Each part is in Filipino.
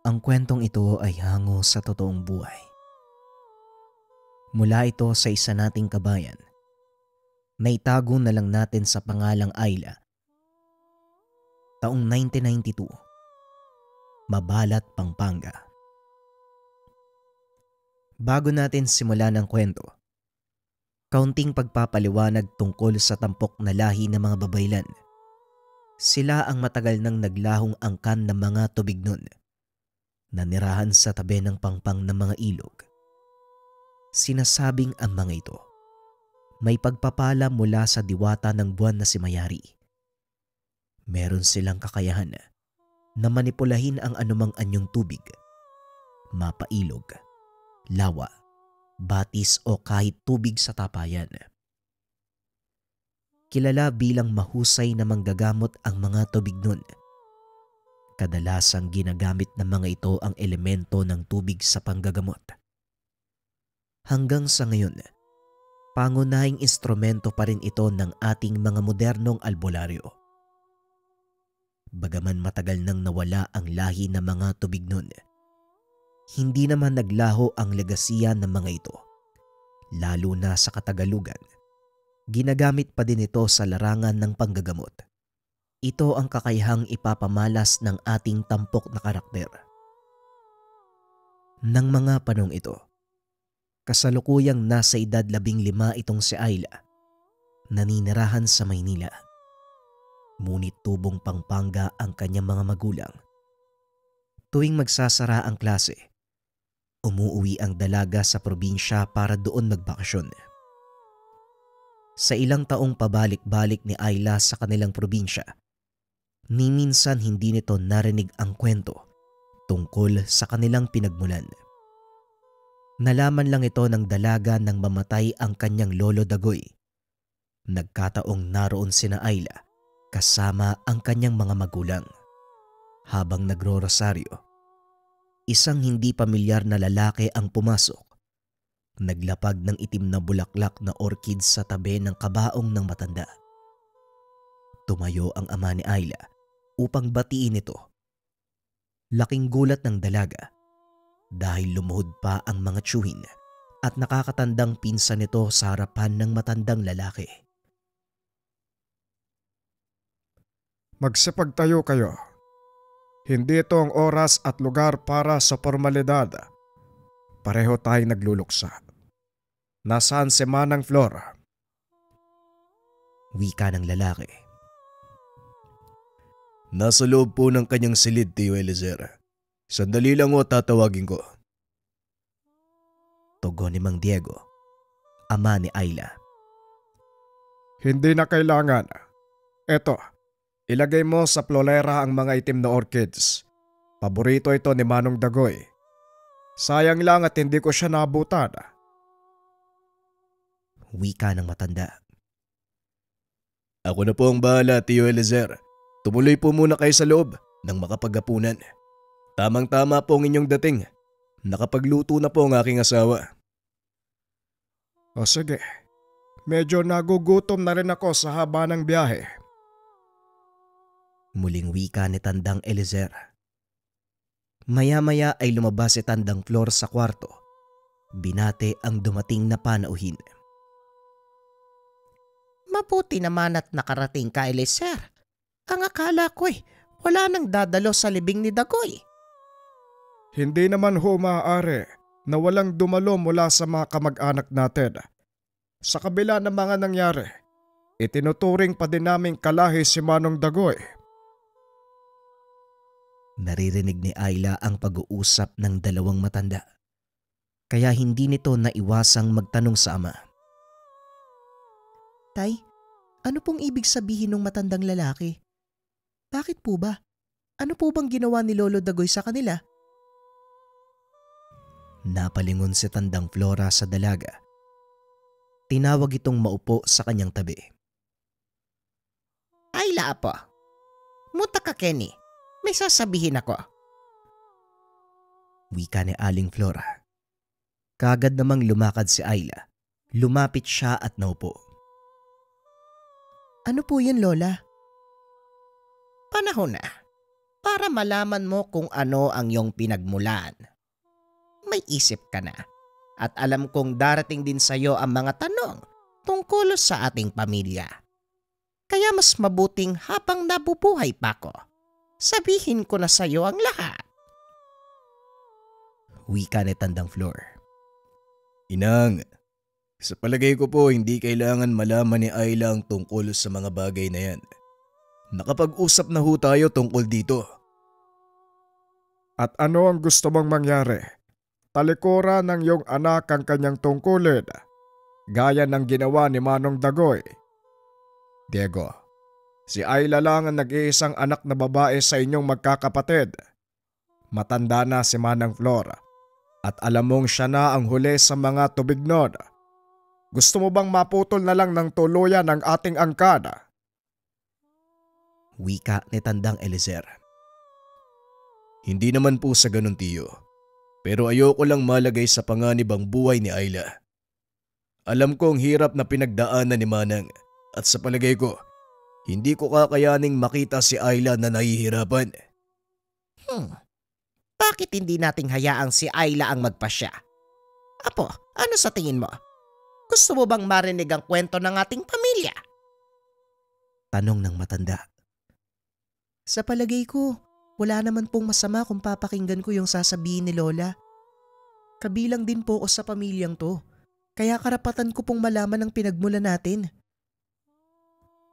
Ang kwentong ito ay hango sa totoong buhay. Mula ito sa isa nating kabayan na itago na lang natin sa pangalang Ayla. Taong 1992, Mabalat, Pampanga. Bago natin simulan ang kwento, kaunting pagpapaliwanag tungkol sa tampok na lahi ng mga babaylan. Sila ang matagal nang naglahong angkan ng mga tubignon na nirahan sa tabi ng pangpang ng mga ilog. Sinasabing ang mga ito may pagpapala mula sa diwata ng buwan na si Mayari. Meron silang kakayahan na manipulahin ang anumang anyong tubig, mapailog, lawa, batis o kahit tubig sa tapayan. Kilala bilang mahusay na manggagamot ang mga tubignon. Kadalasang ginagamit ng mga ito ang elemento ng tubig sa panggagamot. Hanggang sa ngayon, pangunahing instrumento pa rin ito ng ating mga modernong albularyo. Bagaman matagal nang nawala ang lahi ng mga tubignon, hindi naman naglaho ang legasiya ng mga ito. Lalo na sa Katagalugan, ginagamit pa din ito sa larangan ng panggagamot. Ito ang kakayahang ipapamalas ng ating tampok na karakter. Nang mga panong ito, kasalukuyang nasa edad 15 itong si Ayla, naninirahan sa Maynila. Ngunit tubong Pampanga ang kanyang mga magulang. Tuwing magsasara ang klase, umuuwi ang dalaga sa probinsya para doon magbakasyon. Sa ilang taong pabalik-balik ni Ayla sa kanilang probinsya, ni minsan hindi nito narinig ang kwento tungkol sa kanilang pinagmulan. Nalaman lang ito ng dalaga nang mamatay ang kanyang lolo Dagoy. Nagkataong naroon sina Ayla kasama ang kanyang mga magulang. Habang nagro-rosaryo, isang hindi pamilyar na lalaki ang pumasok. Naglapag ng itim na bulaklak na orchid sa tabi ng kabaong ng matanda. Tumayo ang ama ni Ayla upang batiin ito. Laking gulat ng dalaga dahil lumuhod pa ang mga tiyuhin at nakakatandang pinsan nito sa harapan ng matandang lalaki. Magsipagtayo kayo. Hindi ito ang oras at lugar para sa formalidad. Pareho tayong nagluluksa. Nasaan si Manang Flor? Wika ng lalaki. Nasa loob po ng kanyang silid, Tio Eliezer. Sandali lang o tatawagin ko. Tugon ni Mang Diego, ama ni Ayla. Hindi na kailangan. Eto, ilagay mo sa plolera ang mga itim na orchids. Paborito ito ni Manong Dagoy. Sayang lang at hindi ko siya naabutan. Wika ng matanda. Ako na po ang bahala, Tio Eliezer. Tumuloy po muna kayo sa loob nang makapaghapunan. Tamang-tama po ang inyong dating. Nakapagluto na po ang aking asawa. O sige, medyo nagugutom na rin ako sa haba ng biyahe. Muling wika ni Tandang Eliezer. Maya-maya ay lumabas si Tandang Flor sa kwarto. Binate ang dumating na panauhin. Mabuti naman at nakarating ka, Eliezer. Ang akala ko wala nang dadalo sa libing ni Dagoy. Hindi naman ho maaari na walang dumalo mula sa mga kamag-anak natin. Sa kabila ng mga nangyari, itinuturing pa din naming kalahi si Manong Dagoy. Naririnig ni Ayla ang pag-uusap ng dalawang matanda. Kaya hindi nito naiwasang magtanong sa ama. Tay, ano pong ibig sabihin ng matandang lalaki? Bakit po ba? Ano po bang ginawa ni Lolo Dagoy sa kanila? Napalingon si Tandang Flora sa dalaga. Tinawag itong maupo sa kanyang tabi. Ayla po. Muta ka, Kenny. May sasabihin ako. Wika ni Aling Flora. Kagad namang lumakad si Ayla. Lumapit siya at naupo. Ano po yun, Lola? Panahon na. para malaman mo kung ano ang iyong pinagmulan. May isip ka na at alam kong darating din sa iyo ang mga tanong tungkol sa ating pamilya. Kaya mas mabuting habang nabubuhay pa ko, sabihin ko na sa iyo ang lahat. Wika ni Tandang Flor. Inang, sa palagay ko po hindi kailangan malaman ni Ayla ang tungkol sa mga bagay na yan. Nakapag-usap na ho tayo tungkol dito. At ano ang gusto mong mangyari? Talikuran ng iyong anak ang kanyang tungkulin, gaya ng ginawa ni Manong Dagoy. Diego, si Ayla lang ang nag-iisang anak na babae sa inyong magkakapatid. Matanda na si Manang Flor at alam mong siya na ang huli sa mga tubignon. Gusto mo bang maputol na lang ng tuluyan ang ating angkan? Wika ni Tandang Eliezer. Hindi naman po sa ganun, tiyo. Pero ayoko lang malagay sa panganib ang buhay ni Ayla. Alam ko ang hirap na pinagdaanan ni Manang at sa palagay ko, hindi ko kakayaning makita si Ayla na nahihirapan. Bakit hindi nating hayaang si Ayla ang magpasya? Apo, ano sa tingin mo? Gusto mo bang marinig ang kwento ng ating pamilya? Tanong ng matanda. Sa palagay ko, wala naman pong masama kung papakinggan ko yung sasabihin ni Lola. Kabilang din po ako sa pamilyang to, kaya karapatan ko pong malaman ang pinagmula natin.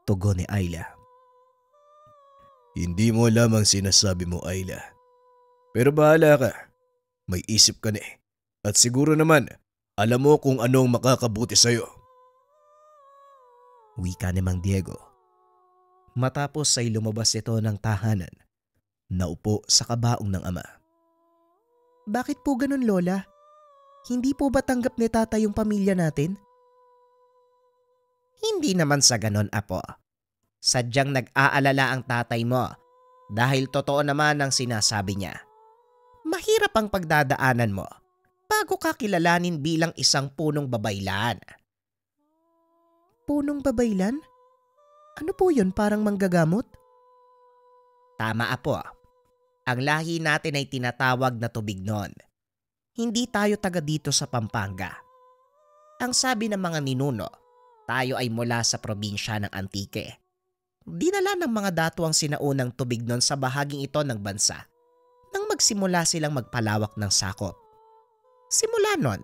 Tugon ni Ayla. Hindi mo alam ang sinasabi mo, Ayla. Pero bahala ka. May isip ka na eh. At siguro naman, alam mo kung anong makakabuti sa'yo. Wika ni Mang Diego. Matapos ay lumabas ito ng tahanan, naupo sa kabaong ng ama. Bakit po ganun, Lola? Hindi po ba tanggap ni Tata yung pamilya natin? Hindi naman sa ganon, Apo. Sadyang nag-aalala ang tatay mo dahil totoo naman ang sinasabi niya. Mahirap ang pagdadaanan mo bago ka kilalanin bilang isang punong babaylan. Punong babaylan? Ano po yun, parang manggagamot? Tama, Apo. Ang lahi natin ay tinatawag na tubignon. Hindi tayo taga dito sa Pampanga. Ang sabi ng mga ninuno, tayo ay mula sa probinsya ng Antique. Dinala ng mga dato ang sinaunang tubignon sa bahaging ito ng bansa nang magsimula silang magpalawak ng sakop. Simula nun,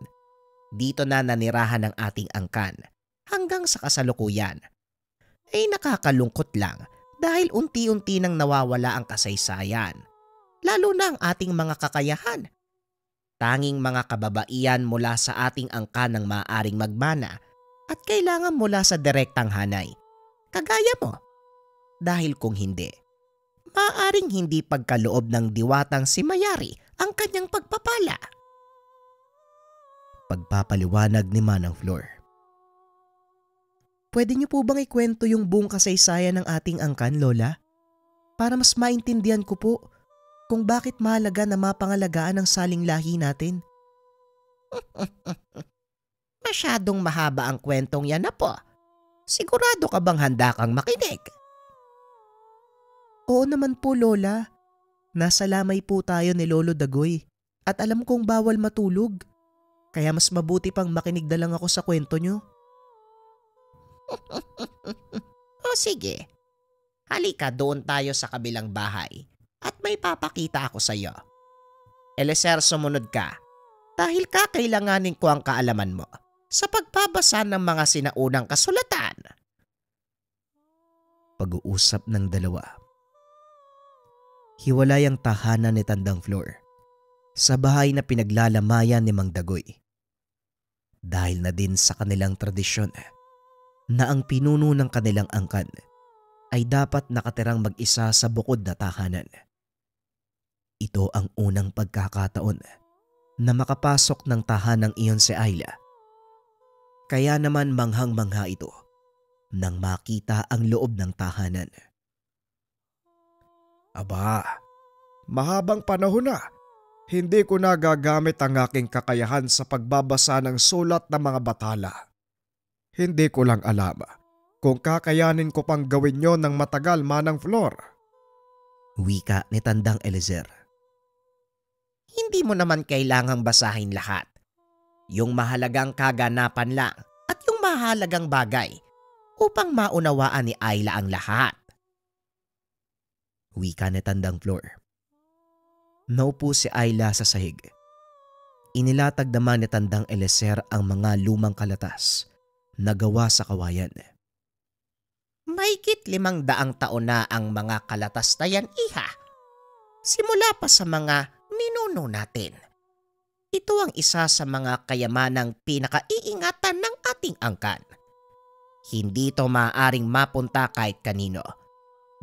dito na nanirahan ang ating angkan hanggang sa kasalukuyan. Ay nakakalungkot lang dahil unti-unti nang nawawala ang kasaysayan, lalo na ang ating mga kakayahan. Tanging mga kababaihan mula sa ating angkan ang maaaring magmana at kailangan mula sa direktang hanay, kagaya mo. Dahil kung hindi, maaaring hindi pagkaloob ng diwatang si Mayari ang kanyang pagpapala. Pagpapaliwanag ni Manang Flor. Pwede niyo po bang ikwento yung buong kasaysayan ng ating angkan, Lola? Para mas maintindihan ko po kung bakit mahalaga na mapangalagaan ang saling lahi natin. Masyadong mahaba ang kwentong yan, Apo. Sigurado ka bang handa kang makinig? Oo naman po, Lola. Nasa lamay po tayo ni Lolo Dagoy at alam kong bawal matulog. Kaya mas mabuti pang makinig na lang ako sa kwento nyo. O sige, halika doon tayo sa kabilang bahay at may papakita ako sa iyo. Eliezer, sumunod ka dahil kakailanganin ko ang kaalaman mo sa pagbabasa ng mga sinaunang kasulatan. Pag-uusap ng dalawa. Hiwalay ang tahanan ni Tandang Flor sa bahay na pinaglalamayan ni Mang Dagoy. Dahil na din sa kanilang tradisyon na ang pinuno ng kanilang angkan ay dapat nakatirang mag-isa sa bukod na tahanan. Ito ang unang pagkakataon na makapasok ng tahanang iyon si Ayla. Kaya naman manghang-mangha ito nang makita ang loob ng tahanan. Aba, mahabang panahon na. Hindi ko na gagamit ang aking kakayahan sa pagbabasa ng sulat ng mga batala. Hindi ko lang alam kung kakayanin ko pang gawin yon ng matagal, Manang Flor. Wika ni Tandang Eliezer. Hindi mo naman kailangang basahin lahat. Yung mahalagang kaganapan lang at yung mahalagang bagay upang maunawaan ni Ayla ang lahat. Wika ni Tandang Flor. Naupo si Ayla sa sahig. Inilatag naman ni Tandang Eliezer ang mga lumang kalatas na gawa sa kawayan. Mahigit 500 taon na ang mga kalatas na yan, iha. Simula pa sa mga ninuno natin. Ito ang isa sa mga kayamanang pinakaiingatan ng ating angkan. Hindi ito maaaring mapunta kahit kanino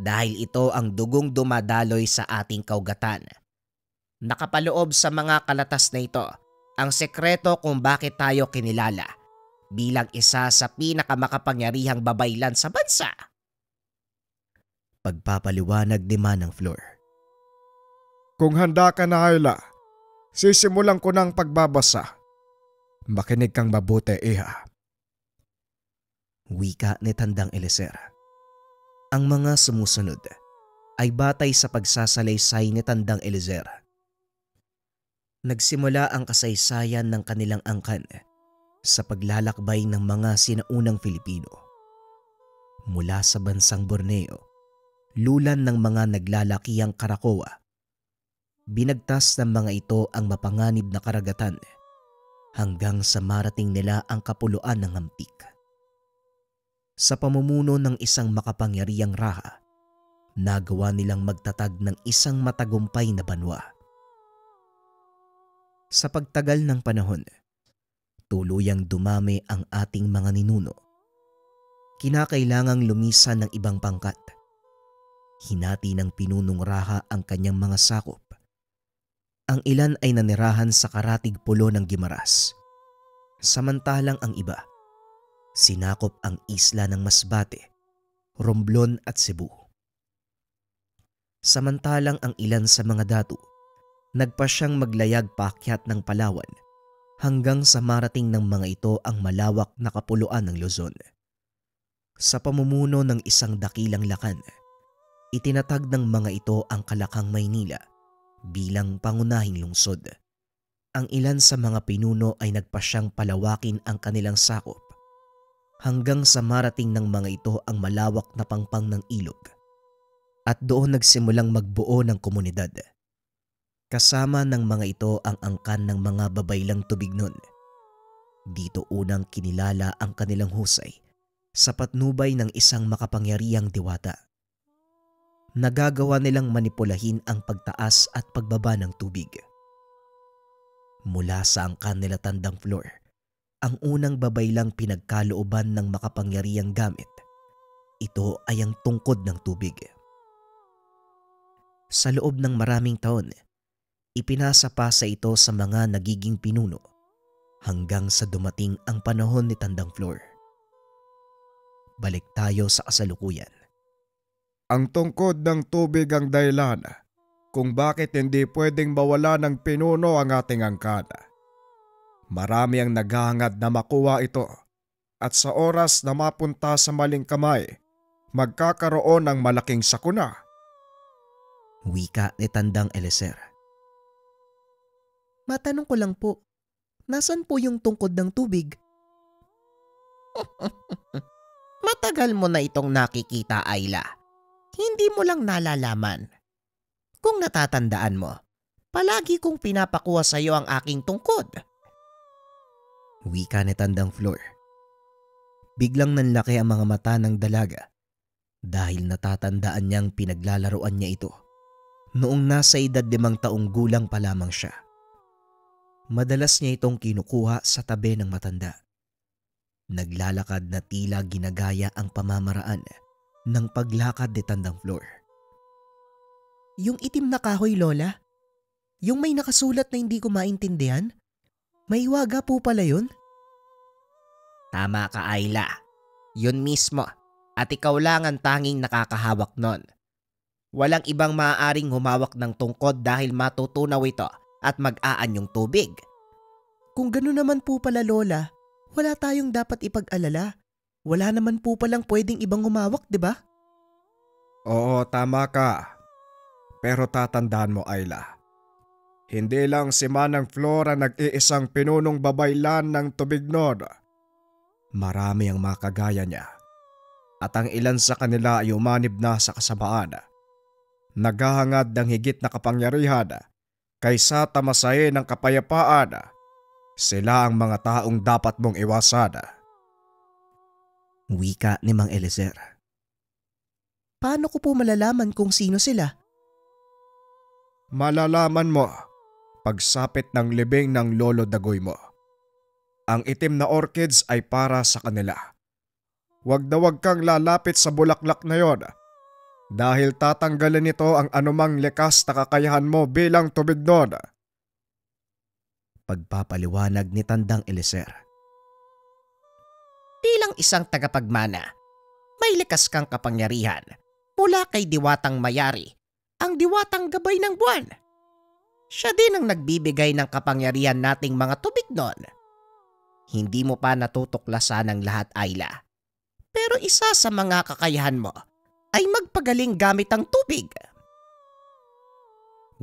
dahil ito ang dugong dumadaloy sa ating kaugatan. Nakapaloob sa mga kalatas na ito ang sekreto kung bakit tayo kinilala bilang isa sa pinakamakapangyarihang babaylan sa bansa. Pagpapaliwanag ni Manang Flor. Kung handa ka na, Ayla, sisimulan ko ng pagbabasa. Makinig kang mabuti, iha. Wika ni Tandang Eliezer. Ang mga sumusunod ay batay sa pagsasalaysay ni Tandang Eliezer. Nagsimula ang kasaysayan ng kanilang angkan sa paglalakbay ng mga sinaunang Filipino. Mula sa bansang Borneo, lulan ng mga naglalakihang Karakoa. Binagtas ng mga ito ang mapanganib na karagatan hanggang sa marating nila ang kapuluan ng Hampik. Sa pamumuno ng isang makapangyarihang raha, nagawa nilang magtatag ng isang matagumpay na banwa. Sa pagtagal ng panahon, tuluyang dumami ang ating mga ninuno. Kinakailangang lumisan ng ibang pangkat. Hinati ng pinunong raha ang kanyang mga sakop. Ang ilan ay nanirahan sa karatig pulo ng Guimaras. Samantalang ang iba, sinakop ang isla ng Masbate, Romblon at Cebu. Samantalang ang ilan sa mga datu, nagpa siyang maglayag paakyat ng Palawan hanggang sa marating ng mga ito ang malawak na kapuluan ng Luzon. Sa pamumuno ng isang dakilang lakan, itinatag ng mga ito ang Kalakang Maynila bilang pangunahing lungsod. Ang ilan sa mga pinuno ay nagpa siyang palawakin ang kanilang sakop hanggang sa marating ng mga ito ang malawak na pangpang ng ilog. At doon nagsimulang magbuo ng komunidad. Kasama ng mga ito ang angkan ng mga babaylang Tubignon. Dito unang kinilala ang kanilang husay sa patnubay ng isang makapangyarihang diwata. Nagagawa nilang manipulahin ang pagtaas at pagbaba ng tubig. Mula sa angkan nila Tandang Flor, ang unang babaylang pinagkalooban ng makapangyarihang gamit. Ito ay ang tungkod ng tubig. Sa loob ng maraming taon, ipinasa pa sa ito sa mga nagiging pinuno hanggang sa dumating ang panahon ni Tandang Flor. Balik tayo sa kasalukuyan. Ang tungkod ng tubig ang dahilan kung bakit hindi pwedeng mawala ng pinuno ang ating angkan. Marami ang naghahangad na makuha ito at sa oras na mapunta sa maling kamay, magkakaroon ng malaking sakuna. Wika ni Tandang Eliezer. Matanong ko lang po, nasan po yung tungkod ng tubig? Matagal mo na itong nakikita, Ayla. Hindi mo lang nalalaman. Kung natatandaan mo, palagi kong pinapakuha sa iyo ang aking tungkod. Wika ni Tandang Flor. Biglang nanlaki ang mga mata ng dalaga dahil natatandaan niyang pinaglalaroan niya ito noong nasa edad 5 taong gulang pa lamang siya. Madalas niya itong kinukuha sa tabi ng matanda. Naglalakad na tila ginagaya ang pamamaraan ng paglakad ni Tandang Flor. Yung itim na kahoy, Lola? Yung may nakasulat na hindi ko maintindihan? May waga po pala yun? Tama ka, Ayla. Yun mismo. At ikaw lang ang tanging nakakahawak nun. Walang ibang maaaring humawak ng tungkod dahil matutunaw ito at mag-aan yung tubig. Kung gano'n naman po pala, Lola, wala tayong dapat ipag-alala. Wala naman po palang pwedeng ibang humawak, di ba? Oo, tama ka. Pero tatandaan mo, Ayla, hindi lang si Manang Flora nag-iisang pinunong babaylan ng Tubignon. Marami ang makagaya niya. At ang ilan sa kanila ay umanib na sa kasamaan. Naghahangad ng higit na kapangyarihan kaysa tamasahin ng kapayapaan. Sila ang mga taong dapat mong iwasan. Wika ni Mang Eliezer. Paano ko po malalaman kung sino sila? Malalaman mo pagsapit ng libing ng lolo Dagoy mo. Ang itim na orchids ay para sa kanila. Huwag na huwag kang lalapit sa bulaklak na yon dahil tatanggalin nito ang anumang likas na kakayahan mo bilang Tubignon. Pagpapaliwanag ni Tandang Eliezer. Bilang isang tagapagmana, may likas kang kapangyarihan mula kay Diwatang Mayari, ang Diwatang Gabay ng Buwan. Siya din ang nagbibigay ng kapangyarihan nating mga Tubignon. Hindi mo pa natutuklasan ang lahat, Ayla. Pero isa sa mga kakayahan mo ay magpagaling gamit ang tubig.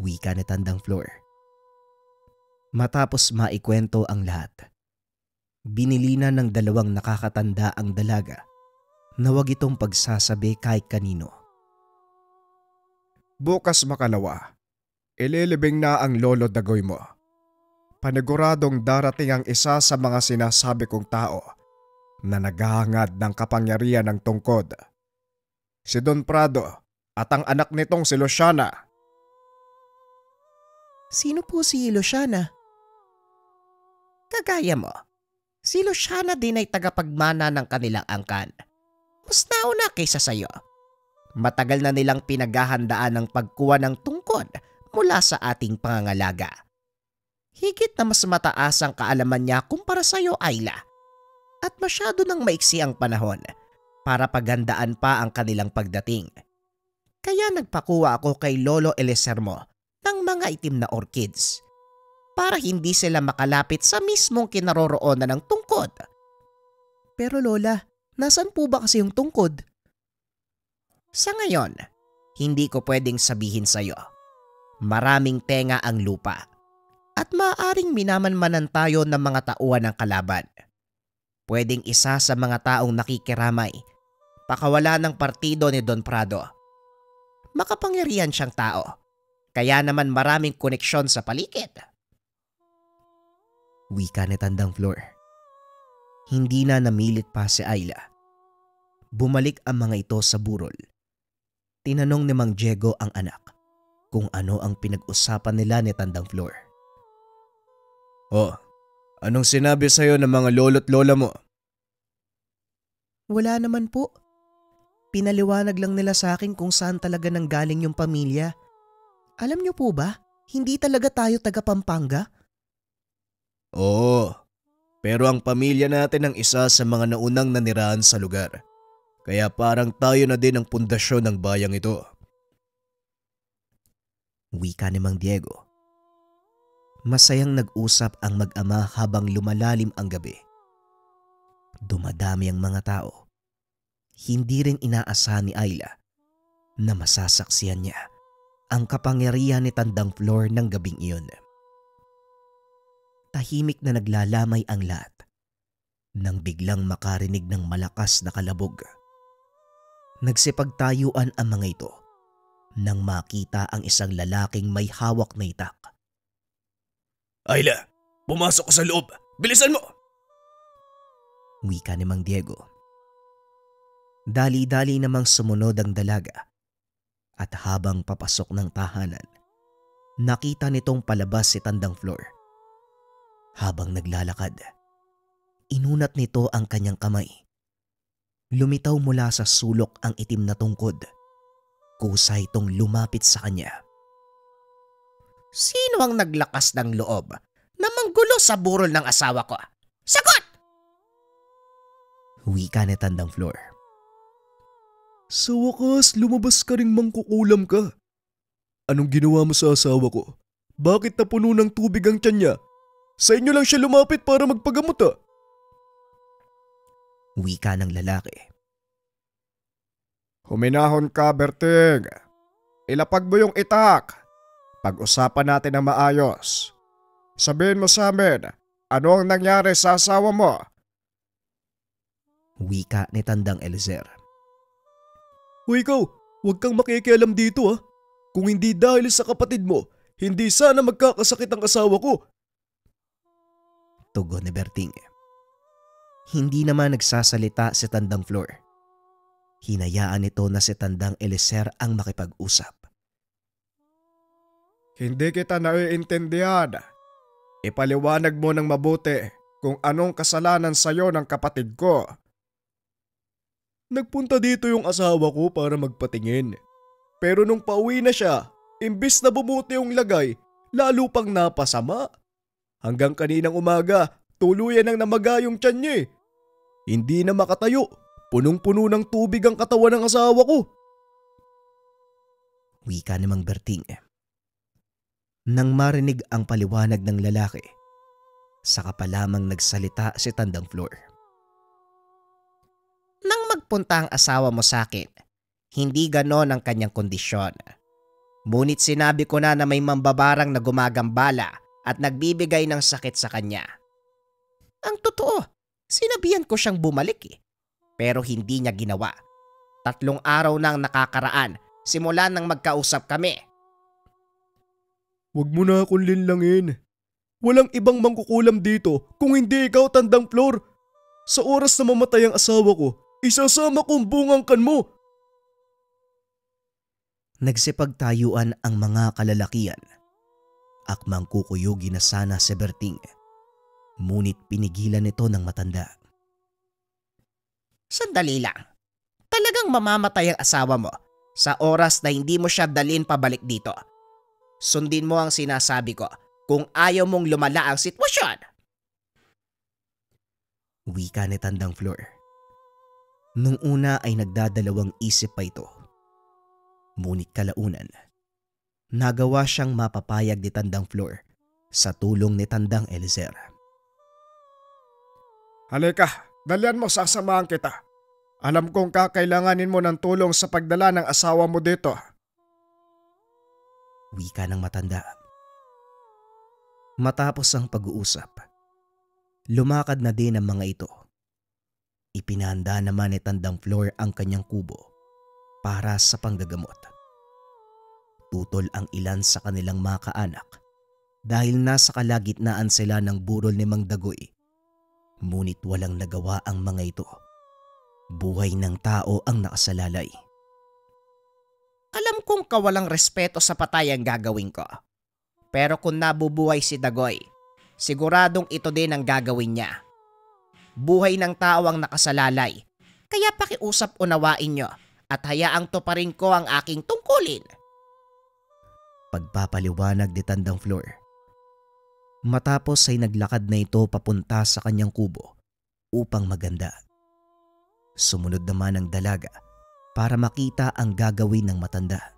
Wika ni Tandang Flor. Matapos maikwento ang lahat, binilinan ng dalawang nakakatanda ang dalaga na huwag itong pagsasabi kahit kanino. Bukas makalawa, ililibing na ang lolo Dagoy mo. Paniguradong darating ang isa sa mga sinasabi kong tao na naghahangad ng kapangyarihan ng tungkod. Si Don Prado at ang anak nitong si Luciana. Sino po si Luciana? Kagaya mo, si Luciana din ay tagapagmana ng kanilang angkan. Mas nauna kaysa sayo. Matagal na nilang pinaghahandaan ang pagkuha ng tungkod mula sa ating pangangalaga. Higit na mas mataas ang kaalaman niya kumpara sa'yo, Ayla. At masyado nang maiksi ang panahon para paghandaan pa ang kanilang pagdating. Kaya nagpakuha ako kay Lolo Eliezer mo ng mga itim na orchids para hindi sila makalapit sa mismong kinaroroonan ng tungkod. Pero Lola, nasan po ba kasi yung tungkod? Sa ngayon, hindi ko pwedeng sabihin sa'yo. Maraming tenga ang lupa at maaaring minamanmanan tayo ng mga tauhan ng kalaban. Pwedeng isa sa mga taong nakikiramay, pakawala ng partido ni Don Prado. Makapangyarihan siyang tao, kaya naman maraming koneksyon sa paligid. Wika ni Tandang Flor. Hindi na namilit pa si Ayla. Bumalik ang mga ito sa burol. Tinanong ni Mang Diego ang anak kung ano ang pinag-usapan nila ni Tandang Flor. Oh, anong sinabi sa'yo ng mga lolo't lola mo? Wala naman po. Pinaliwanag lang nila sa akin kung saan talaga nanggaling yung pamilya. Alam niyo po ba, hindi talaga tayo taga Pampanga? Oo, pero ang pamilya natin ang isa sa mga naunang nanirahan sa lugar. Kaya parang tayo na din ang pundasyon ng bayang ito. Wika ni Mang Diego. Masayang nag-usap ang mag-ama habang lumalalim ang gabi. Dumadami ang mga tao. Hindi rin inaasahan ni Ayla na masasaksihan niya ang kapangyarihan ni Tandang Flor ng gabing iyon. Tahimik na naglalamay ang lahat nang biglang makarinig ng malakas na kalabog. Nagsipagtayuan ang mga ito nang makita ang isang lalaking may hawak na itak. Ayla, pumasok ka sa loob! Bilisan mo! Wika ni Mang Diego. Dali-dali namang sumunod ang dalaga at habang papasok ng tahanan, nakita nitong palabas si Tandang Flor. Habang naglalakad, inunat nito ang kanyang kamay. Lumitaw mula sa sulok ang itim na tungkod. Kusa itong lumapit sa kanya. Sino ang naglakas ng loob na manggulo sa burol ng asawa ko? Sagot! Wika ni Tandang Flor. Sa wakas, lumabas ka ring mangkukulam ka. Anong ginawa mo sa asawa ko? Bakit napuno ng tubig ang tiyan niya? Sa inyo lang siya lumapit para magpagamot ah. Wika ng lalaki. Huminahon ka, Berting. ilapag mo yung itak. Pag-usapan natin ng maayos. Sabihin mo sa amin, ano ang nangyari sa asawa mo? Wika ni Tandang Eliezer. O ikaw, huwag kang makikialam dito ha. Kung hindi dahil sa kapatid mo, hindi sana magkakasakit ang asawa ko. Tugon ni Berting. Hindi naman nagsasalita si Tandang Flor. Hinayaan nito na si Tandang Eliezer ang makipag-usap. Hindi kita naiintindihan. Ipaliwanag mo ng mabuti kung anong kasalanan sa'yo ng kapatid ko. Nagpunta dito yung asawa ko para magpatingin. Pero nung pauwi na siya, imbis na bumuti yung lagay, lalo pang napasama. Hanggang kaninang umaga, tuluyan nang namaga yung tiyan niya eh. Hindi na makatayo, punong-puno ng tubig ang katawan ng asawa ko. Wika ni Mang Berting. Nang marinig ang paliwanag ng lalaki, saka pa lamang nagsalita si Tandang Flor. Nang magpunta ang asawa mo sa akin, hindi ganon ang kanyang kondisyon. Ngunit sinabi ko na may mambabarang na gumagambala at nagbibigay ng sakit sa kanya. Ang totoo, sinabihan ko siyang bumalik pero hindi niya ginawa. 3 araw nang nakakaraan simula nang magkausap kami. Huwag mo na akong linlangin. Walang ibang mangkukulam dito kung hindi ikaw, Tandang Flor. Sa oras na mamatay ang asawa ko, isasama kong bungangkan mo. Nagsipagtayuan ang mga kalalakian. Akmang kukuyugi na sana si Berting. Ngunit pinigilan nito ng matanda. Sandali lang. Talagang mamamatay ang asawa mo sa oras na hindi mo siya dalhin pabalik dito. Sundin mo ang sinasabi ko kung ayaw mong lumala ang sitwasyon. Wika ni Tandang Flor. Nung una ay nagdadalawang isip pa ito. Ngunit kalaunan, nagawa siyang mapapayag ni Tandang Flor sa tulong ni Tandang Eliezer. Halika, dalian mo, sasamahan kita. Alam kong kakailanganin mo ng tulong sa pagdala ng asawa mo dito. Wika ng matanda. Matapos ang pag-uusap, lumakad na din ang mga ito. Ipinahanda naman ni Tandang Flor ang kanyang kubo para sa panggagamot. Tutol ang ilan sa kanilang mga kaanak dahil nasa kalagitnaan sila ng burol ni Mang Dagoy. Ngunit walang nagawa ang mga ito. Buhay ng tao ang nakasalalay. Alam kong kawalang respeto sa patay ang gagawin ko. Pero kung nabubuhay si Dagoy, siguradong ito din ang gagawin niya. Buhay ng tao ang nakasalalay, kaya pakiusap unawain niyo at hayaang tuparin ko ang aking tungkulin. Pagpapaliwanag ni Tandang Flor. Matapos ay naglakad na ito papunta sa kanyang kubo upang maganda. Sumunod naman ang dalaga para makita ang gagawin ng matanda.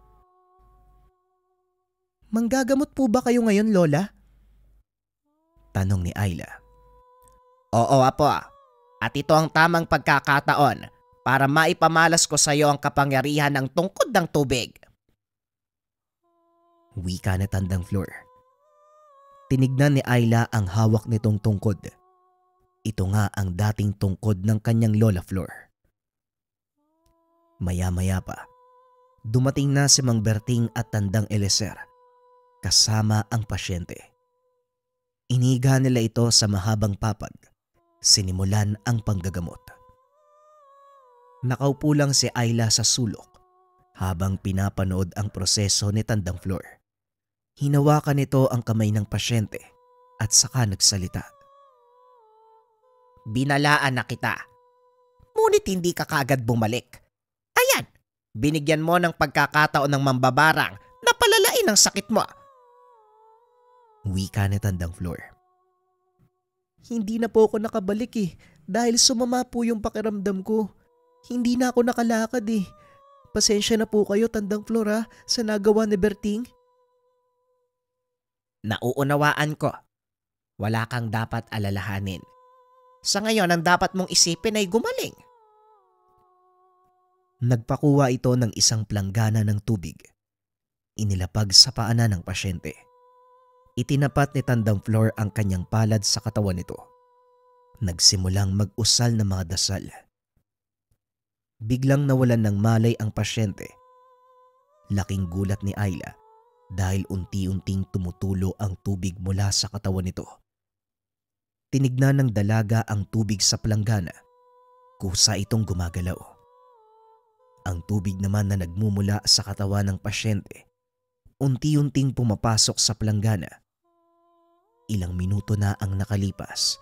Manggagamot po ba kayo ngayon, Lola? Tanong ni Ayla. Oo, apo. At ito ang tamang pagkakataon para maipamalas ko sa iyo ang kapangyarihan ng tungkod ng tubig. Wika na Tandang Flor. Tinignan ni Ayla ang hawak nitong tungkod. Ito nga ang dating tungkod ng kanyang Lola Flor. Maya-maya pa, dumating na si Mang Berting at Tandang Eliezer kasama ang pasyente. Iniga nila ito sa mahabang papag. Sinimulan ang panggagamot. Nakaupo lang si Ayla sa sulok habang pinapanood ang proseso ni Tandang Flor. Hinawakan nito ang kamay ng pasyente at saka nagsalita. Binalaan na kita. Ngunit hindi ka kaagad bumalik. Ayan, binigyan mo ng pagkakataon ng mambabarang na palalain ang sakit mo. Wika ni Tandang Flor. Hindi na po ako nakabalik dahil sumama po yung pakiramdam ko. Hindi na ako nakalakad Pasensya na po kayo, Tandang Flor, sa nagawa ni Berting. Nauunawaan ko. Wala kang dapat alalahanin. Sa ngayon, ang dapat mong isipin ay gumaling. Nagpakuha ito ng isang planggana ng tubig inilapag sa paanan ng pasyente. Itinapat ni Tandang Flor ang kanyang palad sa katawan nito. Nagsimulang mag-usal ng mga dasal. Biglang nawalan ng malay ang pasyente. Laking gulat ni Ayla dahil unti-unting tumutulo ang tubig mula sa katawan nito. Tinignan ng dalaga ang tubig sa planggana. Kusa itong gumagalaw. Ang tubig naman na nagmumula sa katawan ng pasyente, unti-unting pumapasok sa planggana. Ilang minuto na ang nakalipas,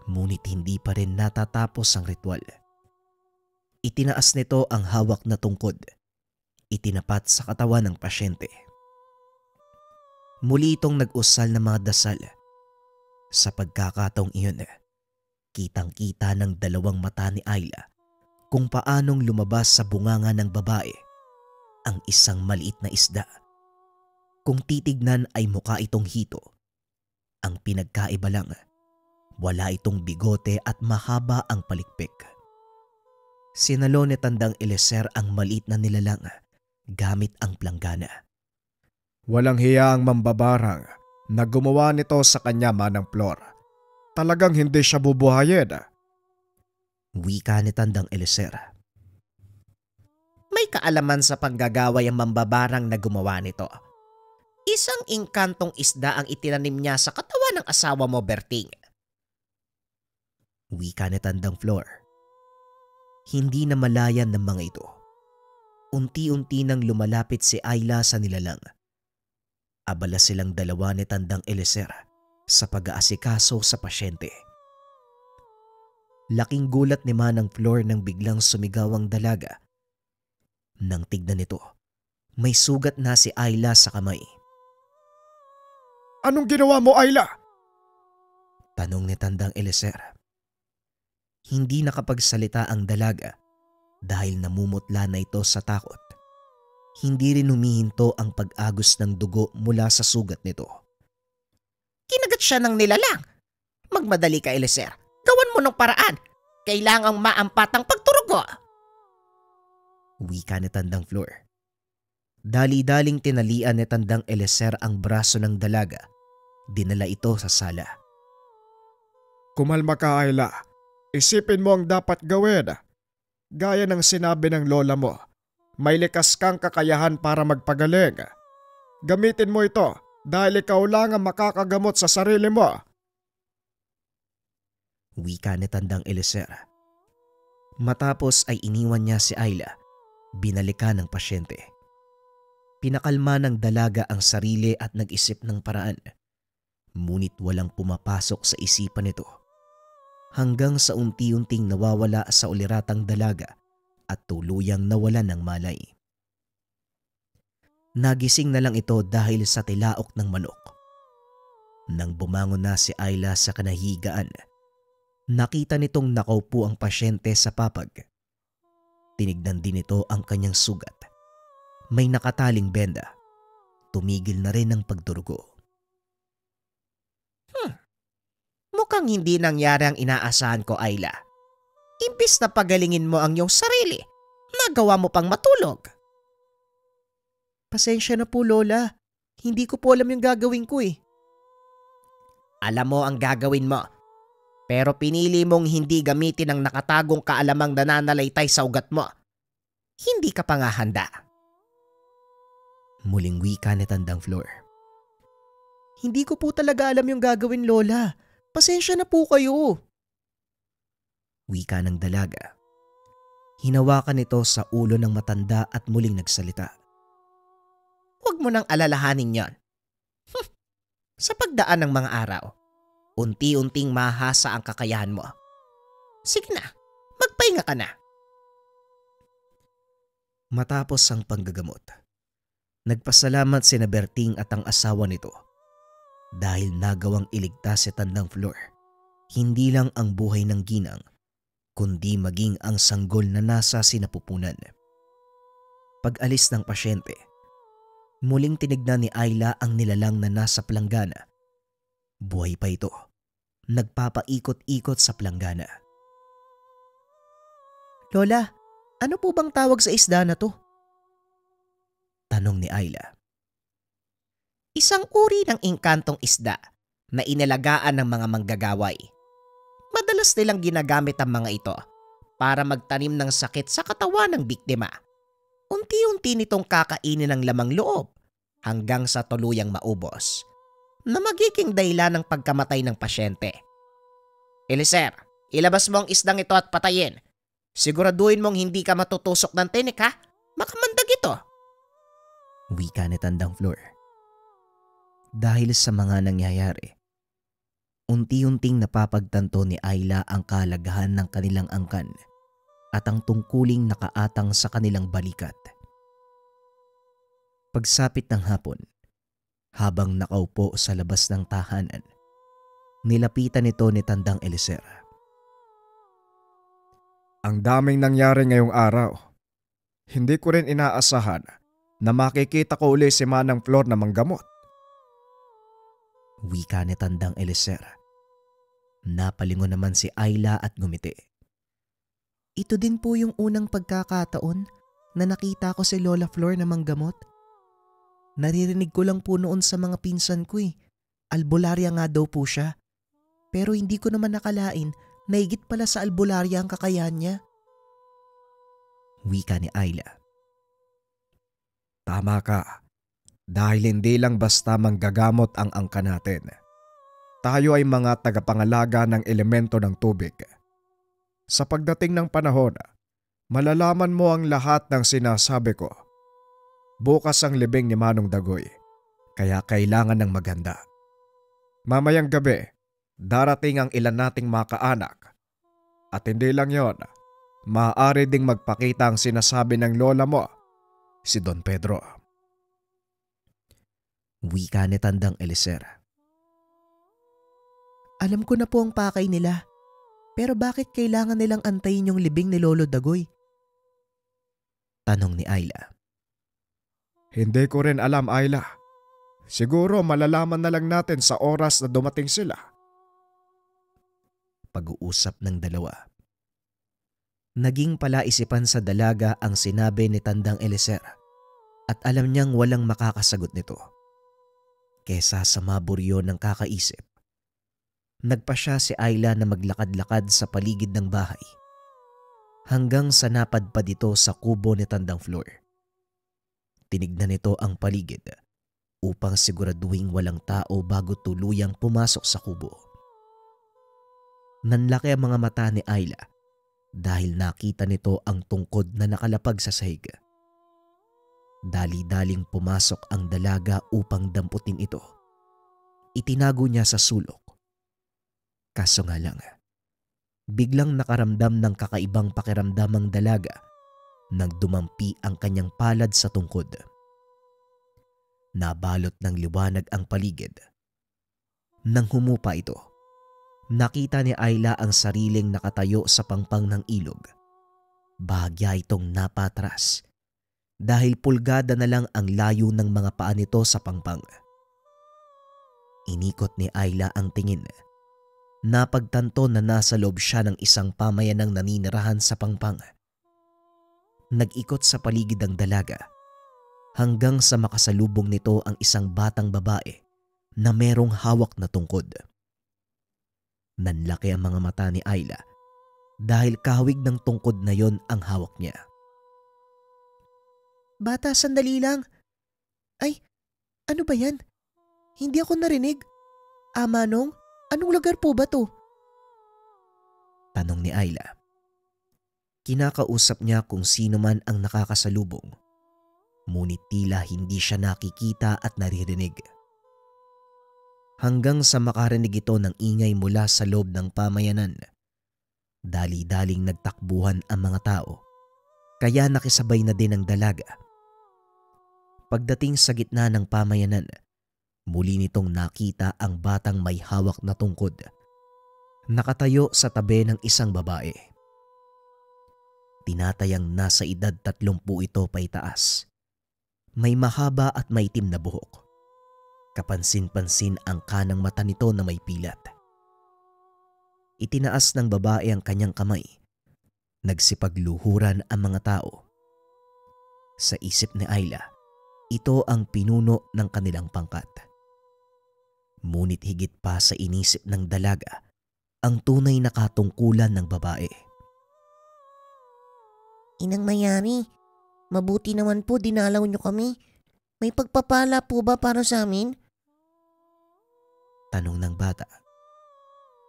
ngunit hindi pa rin natatapos ang ritual. Itinaas nito ang hawak na tungkod. Itinapat sa katawan ng pasyente. Muli itong nag-usal ng mga dasal. Sa pagkakataong iyon, kitang-kita ng dalawang mata ni Ayla kung paanong lumabas sa bunganga ng babae ang isang maliit na isda. Kung titignan ay mukha itong hito. Ang pinagkaiba lang, wala itong bigote at mahaba ang palikpik. Sinalo ni Tandang Eliezer ang maliit na nilalang gamit ang planggana. Walang hiya ang mambabarang na gumawa nito sa kanya, Manang Flor. Talagang hindi siya bubuhayin. Wika ni Tandang Eliezer. May kaalaman sa panggagaway ang mambabarang na gumawa nito. Isang inkantong isda ang itinanim niya sa katawan ng asawa mo, Berting. Wika ni Tandang Flor. Hindi na malayan ng mga ito. Unti-unti nang lumalapit si Ayla sa nilalang. Abala silang dalawa ni Tandang Eliezer sa pag-aasikaso sa pasyente. Laking gulat ni Manang Flor nang biglang sumigaw ang dalaga. Nang tignan nito, may sugat na si Ayla sa kamay. Anong ginawa mo, Ayla? Tanong ni Tandang Eliezer. Hindi nakapagsalita ang dalaga dahil namumutla na ito sa takot. Hindi rin humihinto ang pag-agos ng dugo mula sa sugat nito. Kinagat siya ng nilalang. Magmadali ka, Eliezer. Gawan mo ng paraan. Kailangang maampat ang pagturugo. Wika ni Tandang Flor. Dali-daling tinalian ni Tandang Eliezer ang braso ng dalaga. Dinala ito sa sala. Kumalma ka, Ayla. Isipin mo ang dapat gawin. Gaya ng sinabi ng lola mo, may likas kang kakayahan para magpagaling. Gamitin mo ito dahil ikaw lang ang makakagamot sa sarili mo. Wika ni Tandang Eliezer. Matapos ay iniwan niya si Ayla. Binalikan ng pasyente. Pinakalma ng dalaga ang sarili at nag-isip ng paraan. Ngunit walang pumapasok sa isipan nito. Hanggang sa unti-unting nawawala sa uliratang dalaga at tuluyang nawala ng malay. Nagising na lang ito dahil sa tilaok ng manok. Nang bumangon na si Ayla sa kanahigaan, nakita nitong nakaupo ang pasyente sa papag. Tinignan din ito ang kanyang sugat. May nakataling benda. Tumigil na rin ang pagdurugo. Mukhang hindi nangyari ang inaasahan ko, Ayla. Imbis na pagalingin mo ang iyong sarili, nagawa mo pang matulog. Pasensya na po, Lola. Hindi ko po alam yung gagawin ko eh. Alam mo ang gagawin mo. Pero pinili mong hindi gamitin ang nakatagong kaalamang nananalaytay sa ugat mo. Hindi ka pa nga handa. Muling wika ni Tandang Flor. Hindi ko po talaga alam yung gagawin, Lola. Pasensya na po kayo. Wika ng dalaga. Hinawakan ito sa ulo ng matanda at muling nagsalita. Huwag mo nang alalahanin yon. Sa pagdaan ng mga araw, unti-unting mahasa ang kakayahan mo. Sige na, magpahinga ka na. Matapos ang panggagamot, nagpasalamat sina Berting at ang asawa nito dahil nagawang iligtas si Tandang Flor hindi lang ang buhay ng ginang kundi maging ang sanggol na nasa sinapupunan. Pag-alis ng pasyente, muling tinignan ni Ayla ang nilalang na nasa planggana. Buhay pa ito. Nagpapaikot-ikot sa planggana. Lola, ano po bang tawag sa isda na to? Tanong ni Ayla. Isang uri ng engkantong isda na inalagaan ng mga manggagaway. Madalas nilang ginagamit ang mga ito para magtanim ng sakit sa katawan ng biktima. Unti-unti nitong kakainin ng lamang loob hanggang sa tuluyang maubos na magiging dahilan ng pagkamatay ng pasyente. Eliezer, ilabas mo ang isdang ito at patayin. Siguraduhin mong hindi ka matutusok ng tinik ha. Makamandag ito. Wika ni Tandang Flor. Dahil sa mga nangyayari, unti-unting napapagtanto ni Ayla ang kalagahan ng kanilang angkan at ang tungkuling nakaatang sa kanilang balikat. Pagsapit ng hapon, habang nakaupo sa labas ng tahanan, nilapitan ito ni Tandang Eliezer. Ang daming nangyari ngayong araw. Hindi ko rin inaasahan na makikita ko uli si Manang Flor na manggamot. Wika ni Tandang Eliezer. Napalingon naman si Ayla at ngumiti. Ito din po yung unang pagkakataon na nakita ko si Lola Flor na manggamot. Naririnig ko lang po noon sa mga pinsan ko Albularya nga daw po siya. Pero hindi ko naman nakalain na higit pala sa albularya ang kakayahan niya. Wika ni Ayla. Tama ka. Dahil hindi lang basta manggagamot ang angka natin. Tayo ay mga tagapangalaga ng elemento ng tubig. Sa pagdating ng panahon, malalaman mo ang lahat ng sinasabi ko. Bukas ang libing ni Manong Dagoy, kaya kailangan ng maganda. Mamayang gabi, darating ang ilan nating mga kaanak. At hindi lang yon, maaari ding magpakita ang sinasabi ng lola mo, si Don Pedro. Wika ni Tandang Eliezer. Alam ko na po ang pakay nila. Pero bakit kailangan nilang antayin yung libing ni Lolo Dagoy? Tanong ni Ayla. Hindi ko rin alam, Ayla. Siguro malalaman na lang natin sa oras na dumating sila. Pag-uusap ng dalawa. Naging palaisipan sa dalaga ang sinabi ni Tandang Eliezer at alam niyang walang makakasagot nito. Kesa sa maburyo ng kakaisip, nagpa siya si Ayla na maglakad-lakad sa paligid ng bahay hanggang sa napadpad ito sa kubo ni Tandang Flor. Tinignan nito ang paligid upang siguraduhin walang tao bago tuluyang pumasok sa kubo. Nanlaki ang mga mata ni Ayla dahil nakita nito ang tungkod na nakalapag sa sahig. Dali-daling pumasok ang dalaga upang damputin ito. Itinago niya sa sulok. Kaso nga lang, biglang nakaramdam ng kakaibang pakiramdam ang dalaga nang dumampi ang kanyang palad sa tungkod. Nabalot ng liwanag ang paligid. Nang humupa ito, nakita ni Ayla ang sariling nakatayo sa pangpang ng ilog. Bahagya itong napatras dahil pulgada na lang ang layo ng mga paa nito sa pangpang. Inikot ni Ayla ang tingin. Napagtanto na nasa loob siya ng isang pamayanang naninirahan sa pangpang. Nag-ikot sa paligid ang dalaga hanggang sa makasalubong nito ang isang batang babae na merong hawak na tungkod. Nanlaki ang mga mata ni Ayla dahil kahawig ng tungkod na yon ang hawak niya. Bata, sandali lang. Ay, ano ba yan? Hindi ako narinig. Manong, anong lugar po ba to? Tanong ni Ayla. Kinakausap niya kung sino man ang nakakasalubong. Ngunit tila hindi siya nakikita at naririnig. Hanggang sa makarinig ito ng ingay mula sa loob ng pamayanan. Dali-daling nagtakbuhan ang mga tao, kaya nakisabay na din ang dalaga. Pagdating sa gitna ng pamayanan, muli nitong nakita ang batang may hawak na tungkod. Nakatayo sa tabi ng isang babae. Tinatayang nasa edad 30 ito paitaas. May mahaba at maitim na buhok. Kapansin-pansin ang kanang mata nito na may pilat. Itinaas ng babae ang kanyang kamay. Nagsipagluhuran ang mga tao. Sa isip ni Ayla, ito ang pinuno ng kanilang pangkat. Ngunit higit pa sa inisip ng dalaga ang tunay na katungkulan ng babae. Inang Mayari, mabuti naman po dinalaw niyo kami. May pagpapala po ba para sa amin? Tanong ng bata.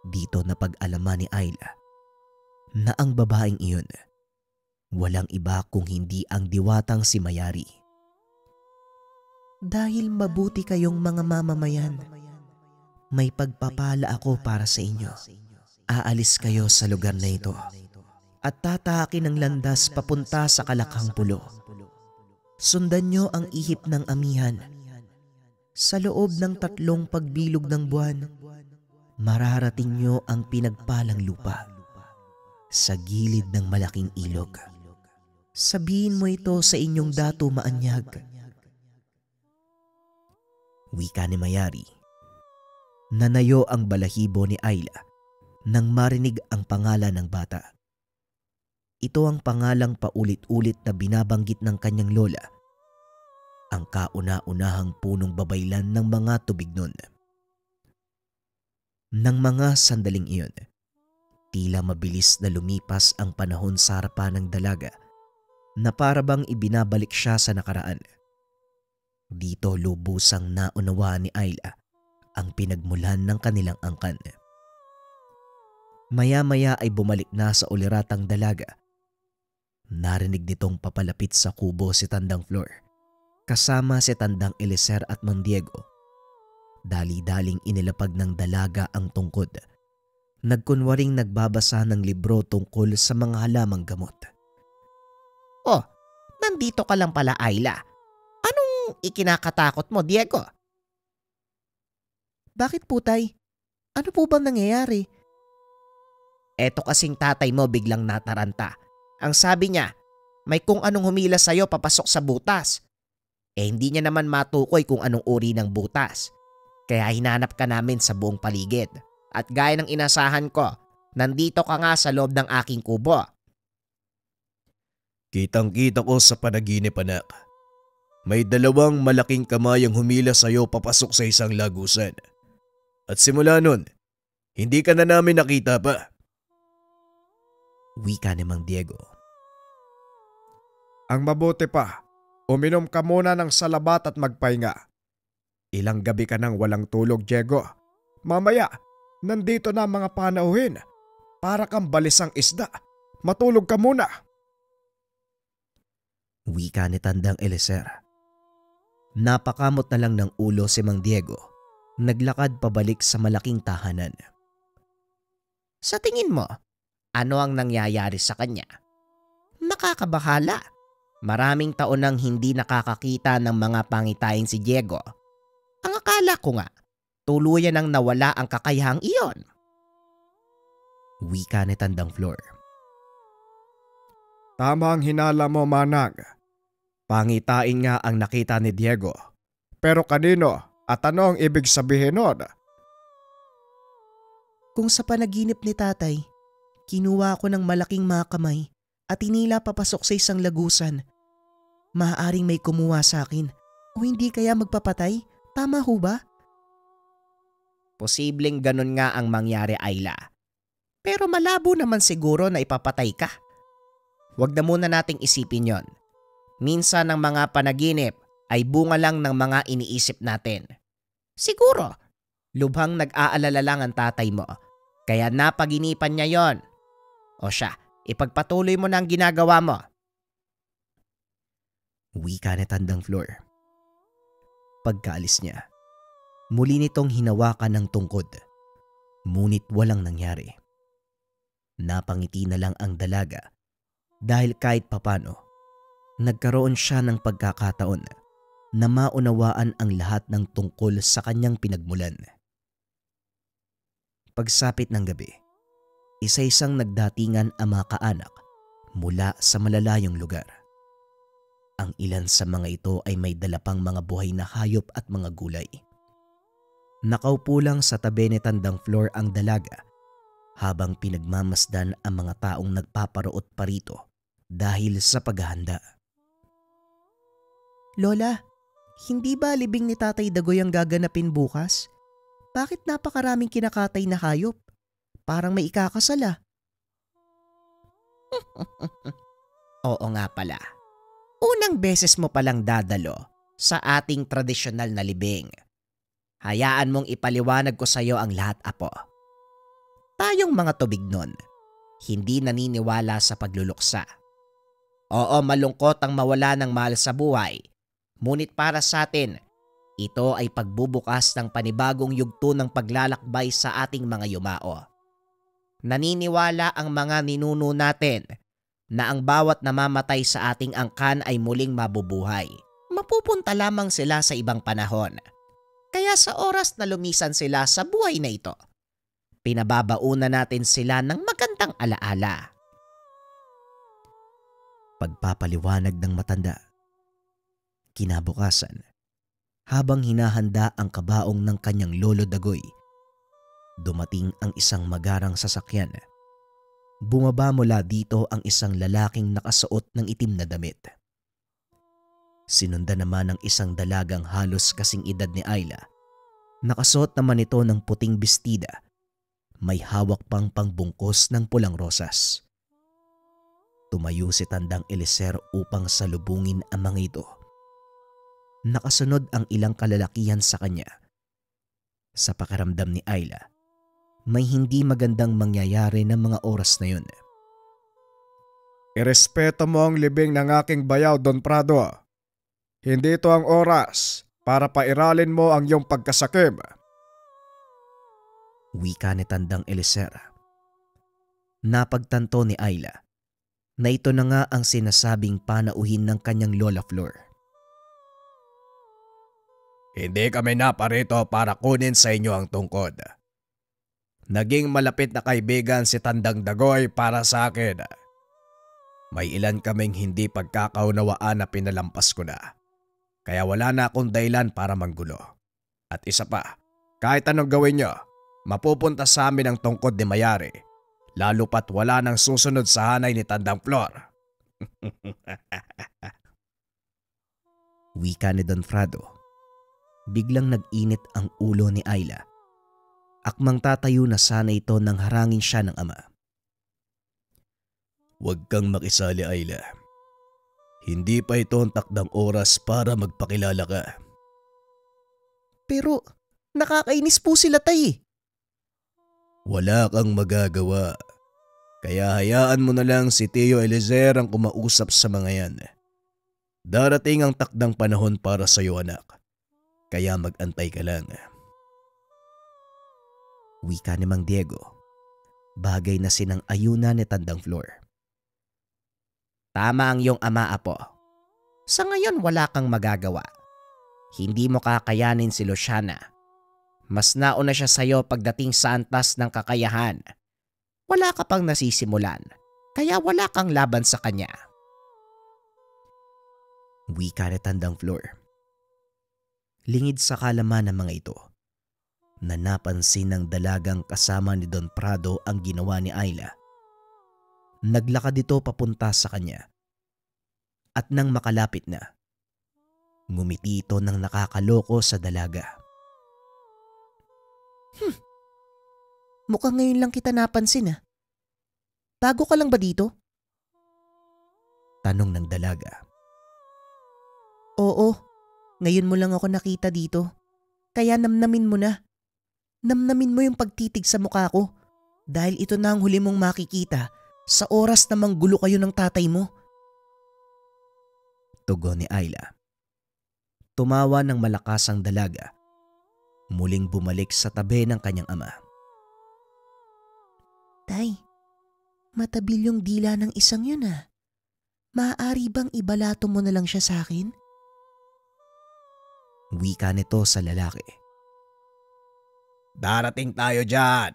Dito napag-alaman ni Ayla na ang babaeng iyon walang iba kung hindi ang diwatang si Mayari. Dahil mabuti kayong mga mamamayan, may pagpapala ako para sa inyo. Aalis kayo sa lugar na ito at tatahakin ng landas papunta sa Kalakhang Pulo. Sundan nyo ang ihip ng amihan. Sa loob ng 3 pagbilog ng buwan, Mararating nyo ang pinagpalang lupa sa gilid ng malaking ilog. sabihin mo ito sa inyong dato maanyag. Wika ni Mayari. Nanayo ang balahibo ni Ayla nang marinig ang pangalan ng bata. Ito ang pangalang paulit-ulit na binabanggit ng kanyang lola, ang kauna-unahang punong babaylan ng mga Tubignon. Nang mga sandaling iyon, tila mabilis na lumipas ang panahon sa harapan ng dalaga na parabang ibinabalik siya sa nakaraan. Dito lubusang naunawaan ni Ayla ang pinagmulan ng kanilang angkan. Maya-maya ay bumalik na sa uliratang dalaga. Narinig nitong papalapit sa kubo si Tandang Flor, kasama si Tandang Eliezer at Mang Diego. Dali-daling inilapag ng dalaga ang tungkod. Nagkunwaring nagbabasa ng libro tungkol sa mga halamang gamot. Oh, nandito ka lang pala, Ayla. Anong ikinakatakot mo, Diego? Bakit po, tay? Ano po bang nangyayari? Eto kasing tatay mo biglang nataranta. Ang sabi niya, may kung anong humila sa'yo papasok sa butas. Hindi niya naman matukoy kung anong uri ng butas. Kaya hinanap ka namin sa buong paligid. At gaya ng inasahan ko, nandito ka nga sa loob ng aking kubo. Kitang-kita ko sa panaginip, anak. May 2 malaking kamay ang humila sa'yo papasok sa isang lagusan. At simula nun, hindi ka na namin nakita pa. Wika ni Mang Diego. Ang mabuti pa, uminom ka muna ng salabat at magpahinga. Ilang gabi ka nang walang tulog, Diego. Mamaya, nandito na ang mga panauhin. Para kang balisang isda. Matulog ka muna. Wika ni Tandang Eliezer. Napakamot na lang ng ulo si Mang Diego. Naglakad pabalik sa malaking tahanan. Sa tingin mo, ano ang nangyayari sa kanya? Nakakabahala. Maraming taon nang hindi nakakakita ng mga pangitaing si Diego. Ang akala ko nga, tuluyan nang nawala ang kakayahang iyon. Wika ni Tandang Flor. Tama ang hinala mo, Manang. Pangitain nga ang nakita ni Diego. Pero kanino at ano ang ibig sabihin nun? Kung sa panaginip ni tatay, kinuha ko ng malaking mga kamay at inila papasok sa isang lagusan. Maaaring may kumuha sa akin o hindi kaya magpapatay? Tama ho ba? Posibleng ganun nga ang mangyari, Ayla. Pero malabo naman siguro na ipapatay ka. Huwag na muna nating isipin yon. Minsan ang mga panaginip ay bunga lang ng mga iniisip natin. Siguro, lubhang nag-aalala lang ang tatay mo, kaya napaginipan niya yon. O siya, ipagpatuloy mo na ang ginagawa mo. Wika ni Tandang Flor. Pagkaalis niya, muli nitong hinawakan ng tungkod. Ngunit walang nangyari. Napangiti na lang ang dalaga dahil kahit papano, nagkaroon siya ng pagkakataon na maunawaan ang lahat ng tungkol sa kanyang pinagmulan. Pagsapit ng gabi, isa-isang nagdatingan ang mga kaanak mula sa malalayong lugar. Ang ilan sa mga ito ay may dala pang mga buhay na hayop at mga gulay. Nakaupo lang sa tabi ni Tandang Flor ang dalaga habang pinagmamasdan ang mga taong nagpaparoot pa rito dahil sa paghahanda. Lola, Hindi ba libing ni Tatay Dagoy ang gaganapin bukas? Bakit napakaraming kinakatay na hayop? Parang may ikakasal ah. Oo nga pala. Unang beses mo palang dadalo sa ating tradisyonal na libing. Hayaan mong ipaliwanag ko sa iyo ang lahat, apo. Tayong mga Tubignon, hindi naniniwala sa pagluluksa. Oo, malungkot ang mawala ng mahal sa buhay. Ngunit para sa atin, ito ay pagbubukas ng panibagong yugto ng paglalakbay sa ating mga yumao. Naniniwala ang mga ninuno natin na ang bawat namamatay sa ating angkan ay muling mabubuhay. Mapupunta lamang sila sa ibang panahon. Kaya sa oras na lumisan sila sa buhay na ito, pinababauna natin sila ng magandang alaala. Pagpapaliwanag ng matanda. Kinabukasan, habang hinahanda ang kabaong ng kanyang lolo Dagoy, dumating ang isang magarang sasakyan. Bumaba mula dito ang isang lalaking nakasuot ng itim na damit. Sinundan naman ng isang dalagang halos kasing edad ni Ayla. Nakasuot naman ito ng puting bestida. May hawak pang pangbungkos ng pulang rosas. Tumayo si Tandang Eliezer upang salubungin ang mga ito. Nakasunod ang ilang kalalakihan sa kanya. Sa pakiramdam ni Ayla, may hindi magandang mangyayari ng mga oras na yun. Irespeto mo ang libing ng aking bayaw, Don Prado. Hindi ito ang oras para pairalin mo ang iyong pagkasakim. Wika ni Tandang Eliezer. Napagtanto ni Ayla na ito na nga ang sinasabing panauhin ng kanyang Lola Flor. Hindi kami naparito para kunin sa inyo ang tungkod. Naging malapit na kaibigan si Tandang Dagoy para sa akin. May ilan kaming hindi pagkakaunawaan na pinalampas ko na. Kaya wala na akong dahilan para manggulo. At isa pa, kahit anong gawin nyo, mapupunta sa amin ang tungkod ni Mayari. Lalo pat wala nang susunod sa hanay ni Tandang Flor. Wika ni Don Frado. Biglang nag-init ang ulo ni Ayla. Akmang tatayo na sana ito nang harangin siya ng ama. Huwag kang makisali, Ayla. Hindi pa ito ang takdang oras para magpakilala ka. Pero nakakainis po sila, tay. Wala kang magagawa. Kaya hayaan mo na lang si Tio Eliezer ang kumausap sa mga yan. Darating ang takdang panahon para sa iyo, anak. Kaya mag-antay ka lang. Wika ni Mang Diego. Bagay na sinang-ayunan ni Tandang Flor. Tama ang iyong ama, apo. Sa ngayon wala kang magagawa. Hindi mo kakayanin si Luciana. Mas nauna siya sa iyo pagdating sa antas ng kakayahan. Wala ka pang nasisimulan, kaya wala kang laban sa kanya. Wika ni Tandang Flor. Lingid sa kalaman ng mga ito, na napansin ng dalagang kasama ni Don Prado ang ginawa ni Ayla. Naglakad ito papunta sa kanya. At nang makalapit na, ngumiti ito ng nakakaloko sa dalaga. Mukhang ngayon lang kita napansin ah. Bago ka lang ba dito? Tanong ng dalaga. Oo, ngayon mo lang ako nakita dito. Kaya namnamin mo na. Namnamin mo yung pagtitig sa mukha ko. Dahil ito na ang huli mong makikita sa oras na manggulo kayo ng tatay mo. Tugon ni Ayla. Tumawa ng malakas ang dalaga. Muling bumalik sa tabi ng kanyang ama. Tay, matabil yung dila ng isang yun ah. Maaari bang ibalato mo na lang siya sa akin? Wika nito sa lalaki. Darating tayo dyan.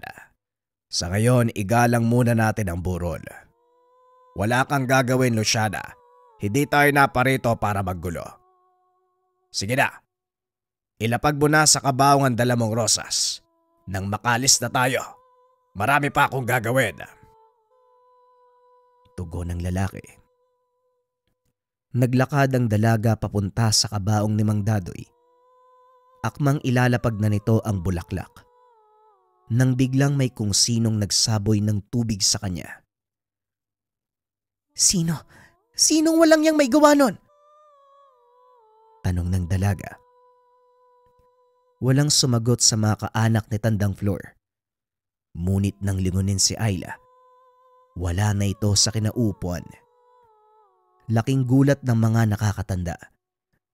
Sa ngayon, igalang muna natin ang burol. Wala kang gagawin, Luciana. Hindi tayo naparito para maggulo. Sige na. Ilapag mo na sa kabaong ang dala mong rosas. Nang makalis na tayo, marami pa akong gagawin. Tugon ng lalaki. Naglakad ang dalaga papunta sa kabaong ni Mang Dadoy. Akmang ilalapag na nito ang bulaklak. Nang biglang may kung sinong nagsaboy ng tubig sa kanya. Sino? Sinong walang yang may gawa nun? Tanong ng dalaga. Walang sumagot sa mga kaanak ni Tandang Flor. Ngunit nang lingunin si Ayla, wala na ito sa kinaupuan. Laking gulat ng mga nakakatanda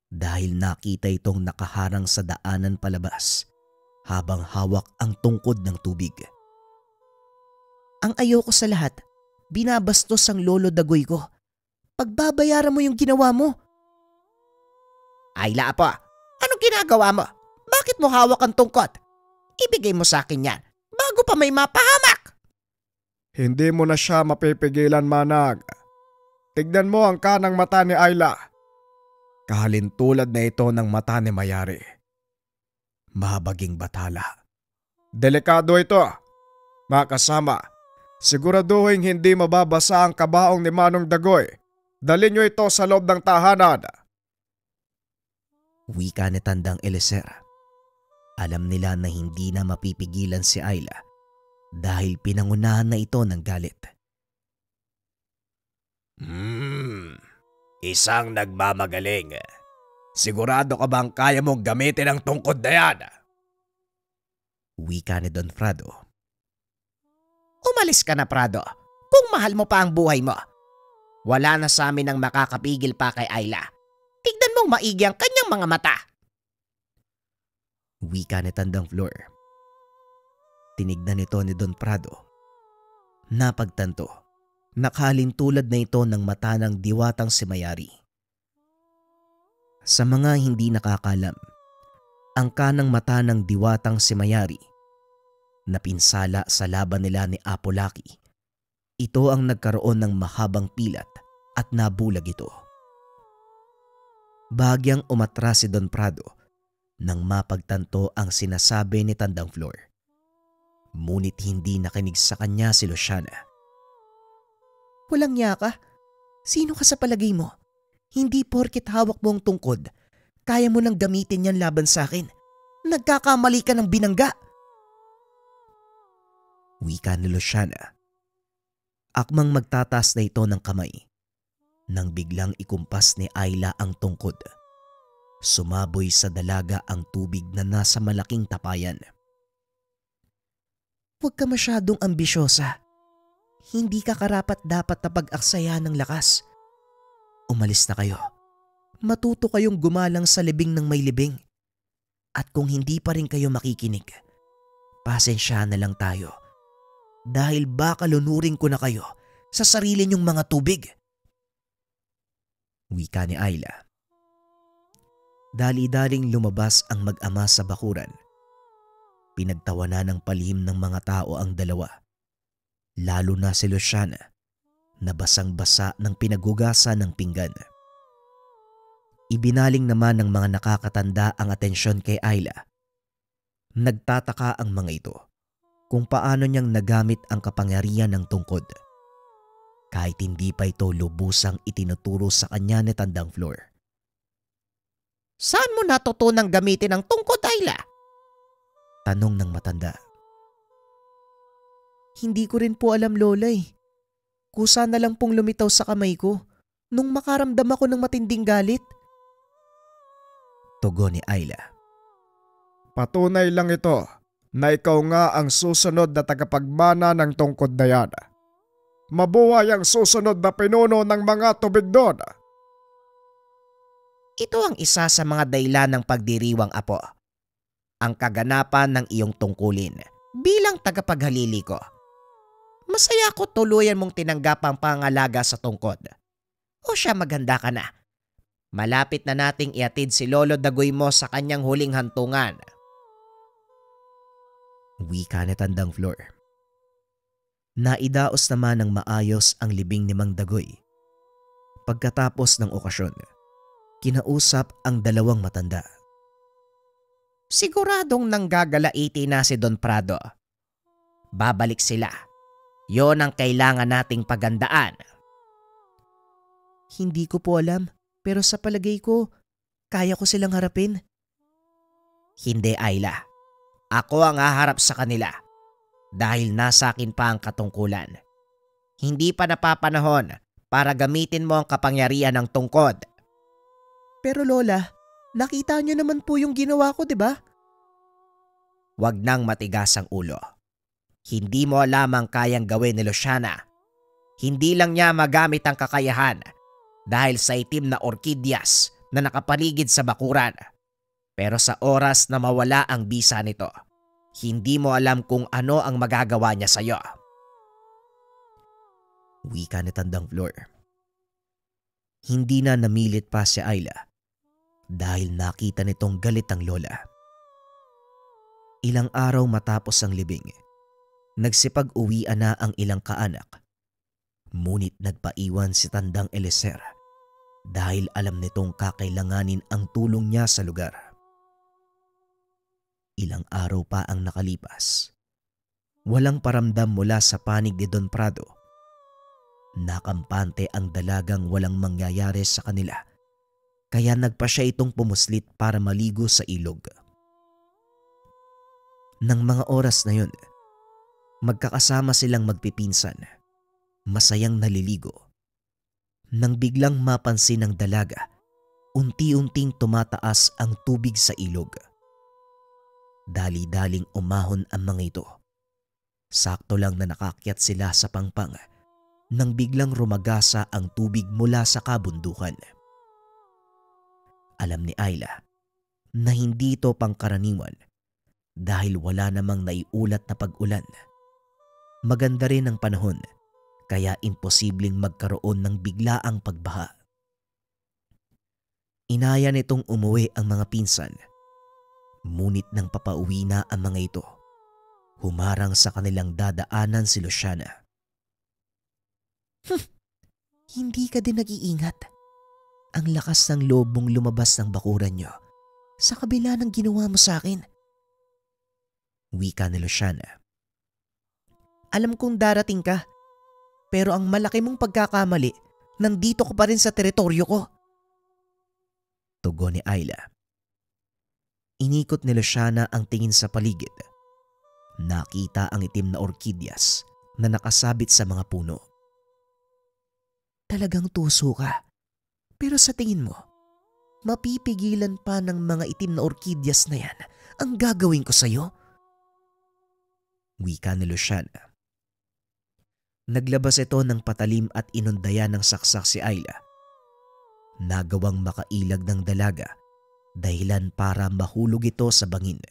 dahil nakita itong nakaharang sa daanan palabas habang hawak ang tungkod ng tubig. Ang ayoko sa lahat, binabastos ang lolo Dagoy ko. Pagbabayaran mo yung ginawa mo. Ayla, apo, anong ginagawa mo? Bakit mo hawak ang tungkod? Ibigay mo sa akin yan bago pa may mapahamak. Hindi mo na siya mapipigilan, Manang. Tignan mo ang kanang mata ni Ayla. Kahalintulad na ito ng mata ni Mayari. Mahabaging batala. Delikado ito. Mga kasama, siguraduhin hindi mababasa ang kabaong ni Manong Dagoy. Dalhin niyo ito sa loob ng tahanan. Wika ni Tandang Eliezer. Alam nila na hindi na mapipigilan si Ayla dahil pinangunahan na ito ng galit. Isang nagmamagaling. Sigurado ka bang kaya mong gamitin ang tungkod na yan? Wika ni Don Prado. Umalis ka na, Prado. Kung mahal mo pa ang buhay mo. Wala na sa amin ang makakapigil pa kay Ayla. Tignan mong maigi ang kanyang mga mata. Wika ni Tandang Flor. Tinignan ito ni Don Prado. Napagtanto. Nakalintulad na ito ng mata ng diwatang si Mayari. Sa mga hindi nakakalam, ang kanang mata ng diwatang si Mayari, napinsala sa laban nila ni Apolaki, ito ang nagkaroon ng mahabang pilat at nabulag ito. Bahagyang umatras si Don Prado nang mapagtanto ang sinasabi ni Tandang Flor. Ngunit hindi nakinig sa kanya si Luciana. Walang niya ka? Sino ka sa palagay mo? Hindi porket hawak mo ang tungkod, kaya mo nang gamitin yan laban sa akin. Nagkakamali ka ng binangga. Wika ni Luciana. Akmang magtataas na ito ng kamay nang biglang ikumpas ni Ayla ang tungkod. Sumaboy sa dalaga ang tubig na nasa malaking tapayan. Huwag ka masyadong ambisyosa. Hindi ka karapat dapat na pag-aksaya ng lakas. Umalis na kayo. Matuto kayong gumalang sa libing ng may libing. At kung hindi pa rin kayo makikinig, pasensya na lang tayo. Dahil baka lunurin ko na kayo sa sarili niyong mga tubig. Wika ni Ayla. Dali-daling lumabas ang mag-ama sa bakuran. Pinagtawanan ng palihim ng mga tao ang dalawa. Lalo na si Luciana na basang-basa ng pinaghugasan ng pinggan. Ibinaling naman ng mga nakakatanda ang atensyon kay Ayla. Nagtataka ang mga ito kung paano niyang nagamit ang kapangyarihan ng tungkod. Kahit hindi pa ito lubusang itinuturo sa kanya ni Tandang Flor. Saan mo natutunang gamitin ang tungkod, Ayla? Tanong ng matanda. Hindi ko rin po alam, Lola eh. Kusa na lang pong lumitaw sa kamay ko nung makaramdam ako ng matinding galit. Tugon ni Ayla. Patunay lang ito na ikaw nga ang susunod na tagapagmana ng tungkod na yan. Mabuhay ang susunod na pinuno ng mga tubig doon. Ito ang isa sa mga dahilan ng pagdiriwang, apo. Ang kaganapan ng iyong tungkulin bilang tagapaghalili ko. Masaya ko tuluyan mong tinanggap ang pangalaga sa tungkod. O siya, maghanda ka na. Malapit na nating iatid si Lolo Dagoy mo sa kanyang huling hantungan. Wika ni Tandang Flor. Naidaos naman ng maayos ang libing ni Mang Dagoy. Pagkatapos ng okasyon, kinausap ang dalawang matanda. Siguradong nanggagalaiti na si Don Prado. Babalik sila. Yon ang kailangan nating pagandaan. Hindi ko po alam. Pero sa palagay ko, kaya ko silang harapin. Hindi, Ayla. Ako ang haharap sa kanila dahil nasa akin pa ang katungkulan. Hindi pa napapanahon para gamitin mo ang kapangyarihan ng tungkod. Pero Lola, nakita niyo naman po yung ginawa ko, di ba? Huwag nang matigas ang ulo. Hindi mo alam ang kayang gawin ni Luciana. Hindi lang niya magamit ang kakayahan dahil sa itim na orkidyas na nakapaligid sa bakuran. Pero sa oras na mawala ang bisa nito, hindi mo alam kung ano ang magagawa niya sa'yo. Wika ni Tandang Flor. Hindi na namilit pa si Ayla dahil nakita nitong galit ang lola. Ilang araw matapos ang libing, nagsipag-uwian na ang ilang kaanak. Ngunit nagpaiwan si Tandang Eliezer dahil alam nitong kakailanganin ang tulong niya sa lugar. Ilang araw pa ang nakalipas. Walang paramdam mula sa panig ni Don Prado. Nakampante ang dalagang walang mangyayari sa kanila, kaya nagpa siya itong pumuslit para maligo sa ilog. Nang mga oras na yun, magkakasama silang magpipinsan, masayang naliligo. Nang biglang mapansin ng dalaga, unti-unting tumataas ang tubig sa ilog. Dali-daling umahon ang mga ito. Sakto lang na nakakyat sila sa pangpang nang biglang rumagasa ang tubig mula sa kabundukan. Alam ni Ayla na hindi ito pangkaraniwan dahil wala namang naiulat na pag-ulan. Maganda rin ang panahon kaya imposibleng magkaroon ng biglaang pagbaha. Inaya nitong umuwi ang mga pinsan. Ngunit nang papauwi na ang mga ito, humarang sa kanilang dadaanan si Luciana. Hindi ka din nag-iingat. Ang lakas ng loob mong lumabas ng bakuran niyo sa kabila ng ginawa mo sa akin. Wika ni Luciana. Alam kong darating ka, pero ang malaki mong pagkakamali, nandito ko pa rin sa teritoryo ko. Tugon ni Ayla. Inikot ni Luciana ang tingin sa paligid. Nakita ang itim na orkidyas na nakasabit sa mga puno. Talagang tuso ka. Pero sa tingin mo, mapipigilan pa ng mga itim na orkidyas na yan ang gagawin ko sa'yo? Wika ni Luciana. Naglabas ito ng patalim at inundayan ng saksak si Ayla. Nagawang makailag ng dalaga, dahilan para mahulog ito sa bangin.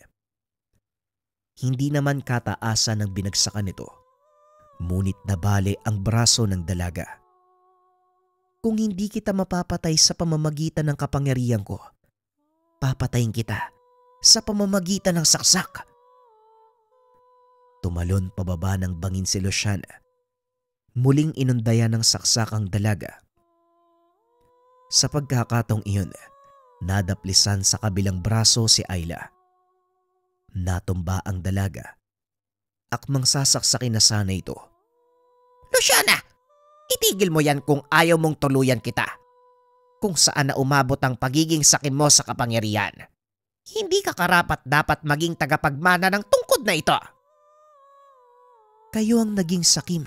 Hindi naman kataasan ng binagsakan nito, ngunit nabali ang braso ng dalaga. Kung hindi kita mapapatay sa pamamagitan ng kapangyarihan ko, papatayin kita sa pamamagitan ng saksak. Tumalon pababa ng bangin si Luciana. Muling inundayan ng saksak ang dalaga. Sa pagkakataong iyon, nadaplisan sa kabilang braso si Ayla. Natumba ang dalaga. Akmang sasaksakin na sana ito. Luciana! Itigil mo yan kung ayaw mong tuluyan kita. Kung saan na umabot ang pagiging sakim mo sa kapangyarihan. Hindi ka karapat dapat maging tagapagmana ng tungkod na ito. Kayo ang naging sakim.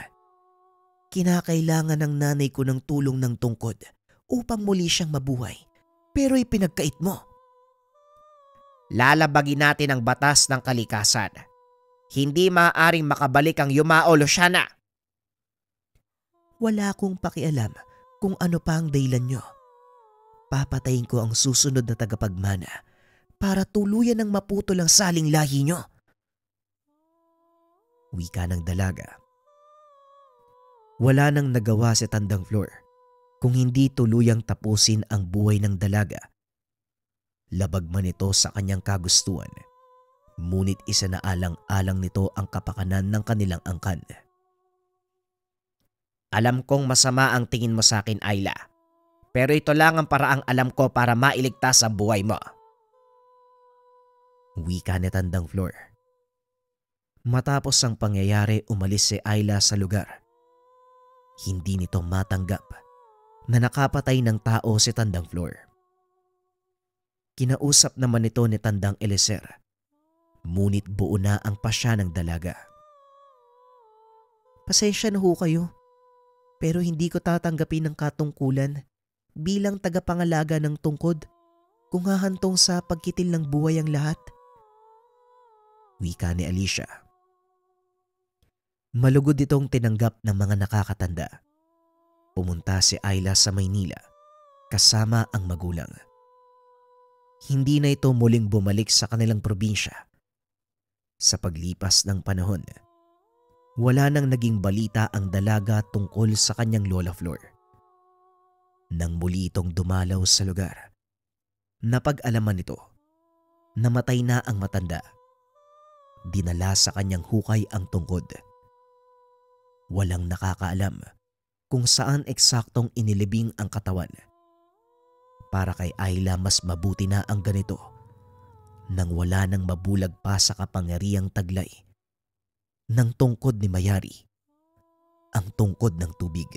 Kinakailangan ng nanay ko ng tulong ng tungkod upang muli siyang mabuhay. Pero ipinagkait mo. Lalabagin natin ang batas ng kalikasan. Hindi maaaring makabalik ang yumao, Luciana. Wala akong pakialam kung ano pa ang dahilan nyo. Papatayin ko ang susunod na tagapagmana para tuluyan ng maputol ang saling lahi nyo. Wika ng dalaga. Wala nang nagawa si Tandang Flor kung hindi tuluyang tapusin ang buhay ng dalaga. Labag man ito sa kanyang kagustuhan, ngunit isinaalang-alang nito ang kapakanan ng kanilang angkan. Alam kong masama ang tingin mo sa akin, Ayla. Pero ito lang ang paraang alam ko para mailigtas ang buhay mo. Wika ni Tandang Flor. Matapos ang pangyayari, umalis si Ayla sa lugar. Hindi nito matanggap na nakapatay ng tao si Tandang Flor. Kinausap naman ito ni Tandang Eliezer, ngunit buo na ang pasya ng dalaga. Pasensya na ho kayo, pero hindi ko tatanggapin ang katungkulan bilang tagapangalaga ng tungkod kung hahantong sa pagkitil ng buhay ang lahat. Wika ni Alicia. Malugod itong tinanggap ng mga nakakatanda. Pumunta si Ayla sa Maynila kasama ang magulang. Hindi na ito muling bumalik sa kanilang probinsya. Sa paglipas ng panahon, wala nang naging balita ang dalaga tungkol sa kanyang Lola Flor. Nang muli itong dumalaw sa lugar, napag-alaman nito, namatay na ang matanda. Dinala sa kanyang hukay ang tungkod. Walang nakakaalam kung saan eksaktong inilibing ang katawan. Para kay Ayla mas mabuti na ang ganito nang wala nang mabulag pa sa kapangyarihang taglay ng tungkod ni Mayari, ang tungkod ng tubig.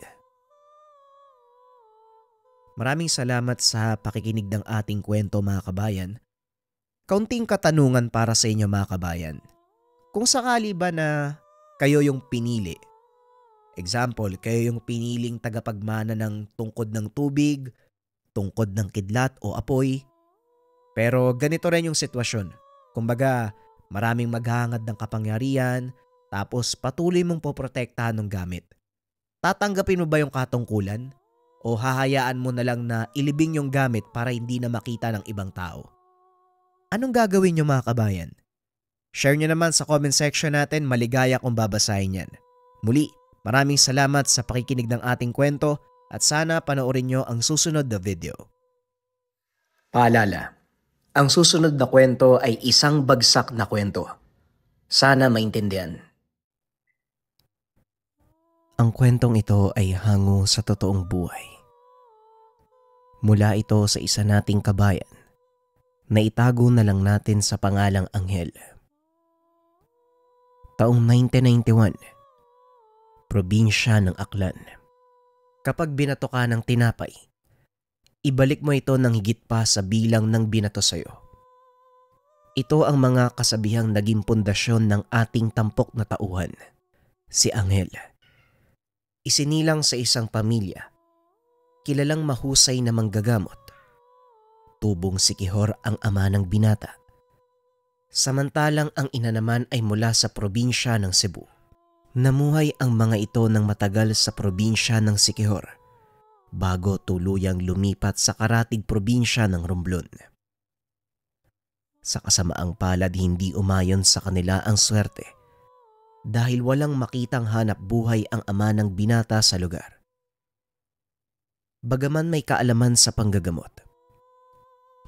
Maraming salamat sa pakikinig ng ating kwento mga kabayan. Kaunting katanungan para sa inyo mga kabayan. Kung sakali ba na kayo yung pinili, example, kayo yung piniling tagapagmana ng tungkod ng tubig, tungkod ng kidlat o apoy, pero ganito rin yung sitwasyon. Kumbaga, maraming maghahangad ng kapangyarihan, tapos patuloy mong poprotektahan ng gamit. Tatanggapin mo ba yung katungkulan? O hahayaan mo na lang na ilibing yung gamit para hindi na makita ng ibang tao? Anong gagawin nyo mga kabayan? Share nyo naman sa comment section natin, maligaya kung babasahin yan. Muli, maraming salamat sa pakikinig ng ating kwento at sana panoorin nyo ang susunod na video. Paalala, ang susunod na kwento ay isang bagsak na kwento. Sana maintindihan. Ang kwentong ito ay hango sa totoong buhay. Mula ito sa isa nating kabayan na itago na lang natin sa pangalang Anghel. Taong 1991, probinsya ng Aklan. Kapag binato ka ng tinapay, ibalik mo ito ng higit pa sa bilang ng binato sa'yo. Ito ang mga kasabihang naging pundasyon ng ating tampok na tauhan, si Anghel. Isinilang sa isang pamilya, kilalang mahusay na manggagamot. Tubong sikihor ang ama ng binata. Samantalang ang ina naman ay mula sa probinsya ng Cebu. Namuhay ang mga ito ng matagal sa probinsya ng Siquijor bago tuluyang lumipat sa karatig probinsya ng Romblon. Sa kasamaang palad hindi umayon sa kanila ang swerte dahil walang makitang hanap buhay ang ama ng binata sa lugar. Bagaman may kaalaman sa panggagamot,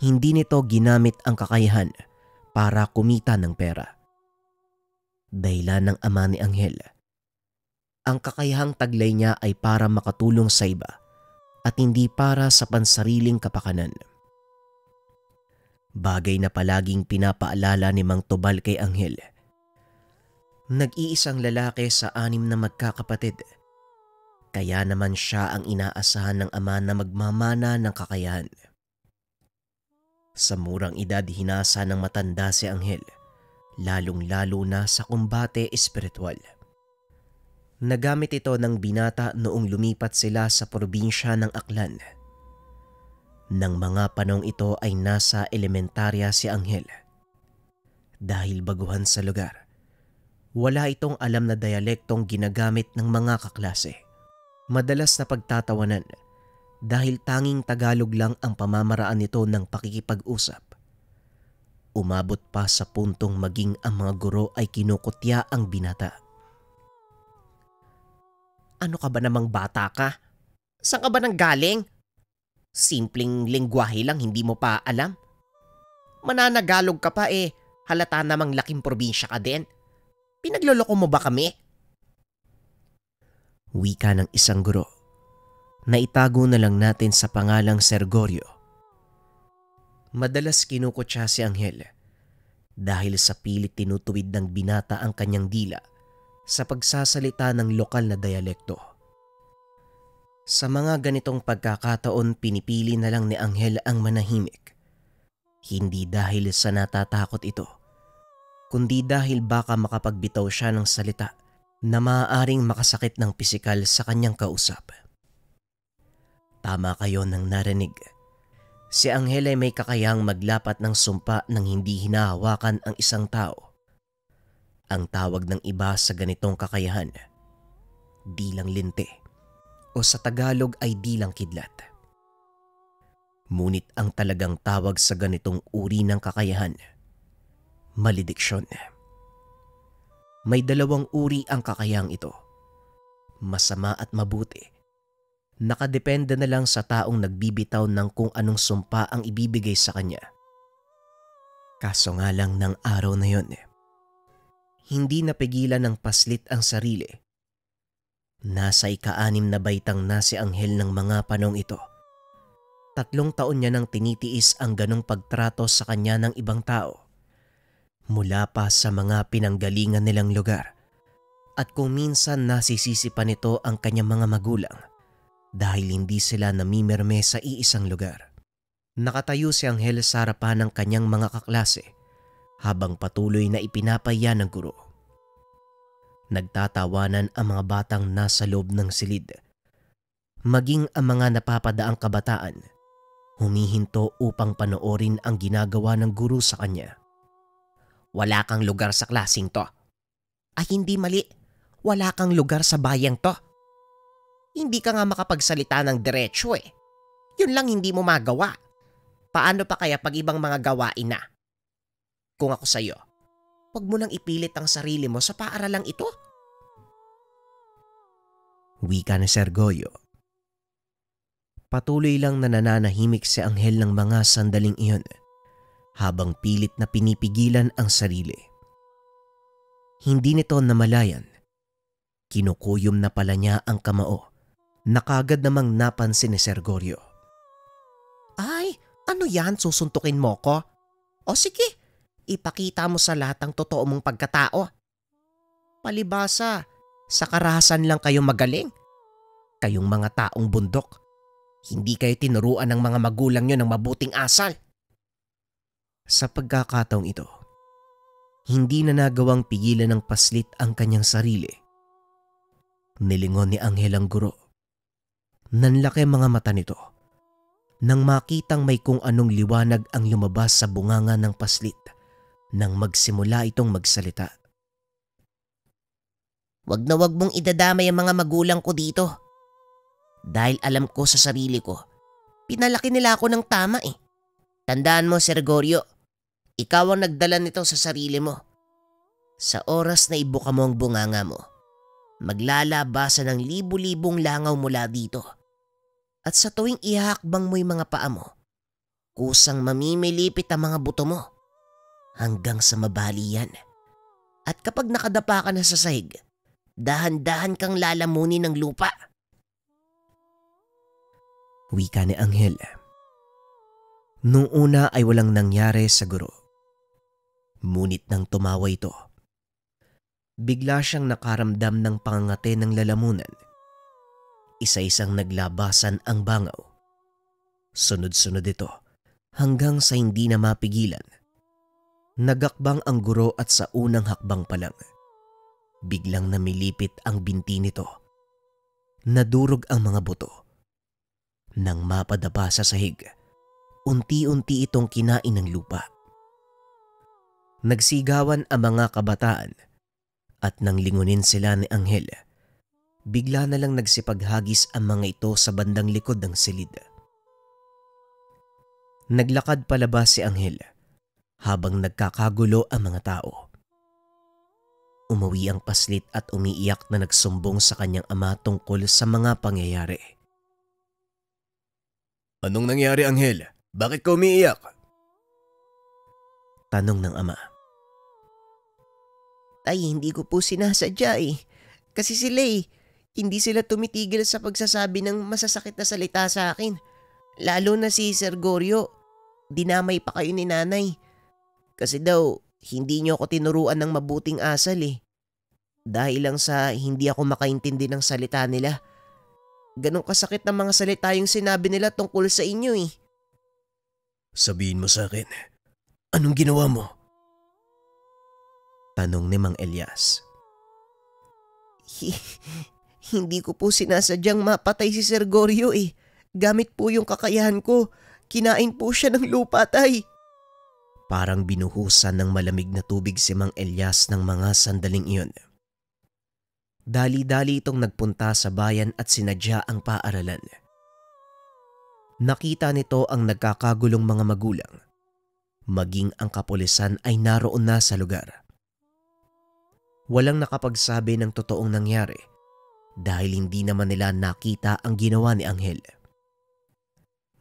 hindi nito ginamit ang kakayahan para kumita ng pera. Dahilan ng ama ni Anghel, ang kakayahang taglay niya ay para makatulong sa iba at hindi para sa pansariling kapakanan. Bagay na palaging pinapaalala ni Mang Tobal kay Anghel. Nag-iisang lalaki sa 6 na magkakapatid, kaya naman siya ang inaasahan ng ama na magmamana ng kakayahan. Sa murang edad hinasa ng matanda si Anghel, lalong-lalo na sa kumbate espiritual. Nagamit ito ng binata noong lumipat sila sa probinsya ng Aklan. Nang mga panong ito ay nasa elementarya si Anghel. Dahil baguhan sa lugar, wala itong alam na dialektong ginagamit ng mga kaklase. Madalas na pagtatawanan dahil tanging Tagalog lang ang pamamaraan nito ng pakikipag-usap. Umabot pa sa puntong maging ang mga guro ay kinukutya ang binata. Ano ka ba namang bata ka? Saan ka ba nang galing? Simpleng lengguwahe lang hindi mo pa alam. Mananagalog ka pa halata namang laking probinsya ka din. Pinagloloko mo ba kami? Wika ng isang guro na itago na lang natin sa pangalang Sergorio. Madalas kinukutya si Anghel dahil sa pilit tinutuwid ng binata ang kanyang dila sa pagsasalita ng lokal na dialekto. Sa mga ganitong pagkakataon, pinipili na lang ni Anghel ang manahimik. Hindi dahil sa natatakot ito, kundi dahil baka makapagbitaw siya ng salita na maaaring makasakit ng pisikal sa kanyang kausap. Tama kayo nang narinig. Si Anghel ay may kakayahang maglapat ng sumpa nang hindi hinahawakan ang isang tao. Ang tawag ng iba sa ganitong kakayahan, dilang linte, o sa Tagalog ay dilang kidlat. Ngunit ang talagang tawag sa ganitong uri ng kakayahan, malediksyon. May dalawang uri ang kakayahang ito, masama at mabuti. Nakadepende na lang sa taong nagbibitaw ng kung anong sumpa ang ibibigay sa kanya. Kaso nga lang ng araw na yon, hindi napigilan ng paslit ang sarili. Nasa ika-6 na baitang na si Anghel ng mga panong ito. 3 taon niya nang tinitiis ang ganong pagtrato sa kanya ng ibang tao. Mula pa sa mga pinanggalingan nilang lugar. At kung minsan nasisisi pa nito ang kanyang mga magulang dahil hindi sila namimirme sa iisang lugar. Nakatayo si Anghel sa harapan ng kanyang mga kaklase habang patuloy na ipinapaya ng guro. Nagtatawanan ang mga batang nasa loob ng silid. Maging ang mga napapadaang kabataan, humihinto upang panoorin ang ginagawa ng guro sa kanya. Wala kang lugar sa klaseng to. Ay hindi mali, wala kang lugar sa bayang to. Hindi ka nga makapagsalita ng diretsyo eh. Yun lang hindi mo magawa. Paano pa kaya pag ibang mga gawain na? Kung ako sa'yo, huwag mo nang ipilit ang sarili mo sa paaralang ito. Wika ni Sir Goyo. Patuloy lang na nananahimik si Anghel ng mga sandaling iyon habang pilit na pinipigilan ang sarili. Hindi nito namalayan. Kinukuyom na pala niya ang kamao na kagad namang napansin ni Sir Goyo. Ay, ano yan? Susuntukin mo ko? O sige, ipakita mo sa lahat ang totoo mong pagkatao. Palibasa, sa karahasan lang kayo magaling. Kayong mga taong bundok. Hindi kayo tinuruan ng mga magulang nyo ng mabuting asal. Sa pagkakataong ito, hindi na nagawang pigilan ng paslit ang kanyang sarili. Nilingon ni Anghel ang guro. Nanlaki mga mata nito nang makitang may kung anong liwanag ang lumabas sa bunganga ng paslit nang magsimula itong magsalita. Wag na wag mong idadamay ang mga magulang ko dito. Dahil alam ko sa sarili ko, pinalaki nila ako ng tama eh. Tandaan mo, Sir Goyo, ikaw ang nagdala nito sa sarili mo. Sa oras na ibuka mo ang bunganga mo, maglalabasan ng libu-libong langaw mula dito. At sa tuwing ihakbang mo yung mga paa mo, kusang mamimilipit ang mga buto mo hanggang sa mabali yan. At kapag nakadapa ka na sa sahig, dahan-dahan kang lalamunin ng lupa. Wika ni Anghel. Nung una ay walang nangyari sa guro. Ngunit nang tumawa ito, bigla siyang nakaramdam ng pangangati ng lalamunan. Isa-isang naglabasan ang bangaw. Sunod-sunod ito hanggang sa hindi na mapigilan. Nagakbang ang guro at sa unang hakbang pa lang, biglang namilipit ang binti nito. Nadurog ang mga buto. Nang mapadapa sa sahig, unti-unti itong kinain ng lupa. Nagsigawan ang mga kabataan at nang lingunin sila ni Anghel, bigla na lang nagsipaghagis ang mga ito sa bandang likod ng silid. Naglakad palabas si Anghel habang nagkakagulo ang mga tao. Umuwi ang paslit at umiiyak na nagsumbong sa kanyang ama tungkol sa mga pangyayari. Anong nangyari, Anghel? Bakit ka umiiyak? Tanong ng ama. Tay, hindi ko po sinasadya eh. Kasi sila hindi sila tumitigil sa pagsasabi ng masasakit na salita sa akin. Lalo na si Sir Goyo, dinamay pa kayo ni nanay. Kasi daw, hindi niyo ako tinuruan ng mabuting asal eh. Dahil lang sa hindi ako makaintindi ng salita nila. Ganong kasakit ng mga salita yung sinabi nila tungkol sa inyo eh. Sabihin mo sa akin, anong ginawa mo? Tanong ni Mang Elias. Hindi ko po sinasadyang mapatay si Sir Goryo eh. Gamit po yung kakayahan ko. Kinain po siya ng lupa, tay. Parang binuhusan ng malamig na tubig si Mang Elias ng mga sandaling iyon. Dali-dali itong nagpunta sa bayan at sinadya ang paaralan. Nakita nito ang nagkakagulong mga magulang. Maging ang kapulisan ay naroon na sa lugar. Walang nakapagsabi ng totoong nangyari dahil hindi naman nila nakita ang ginawa ni Anghel.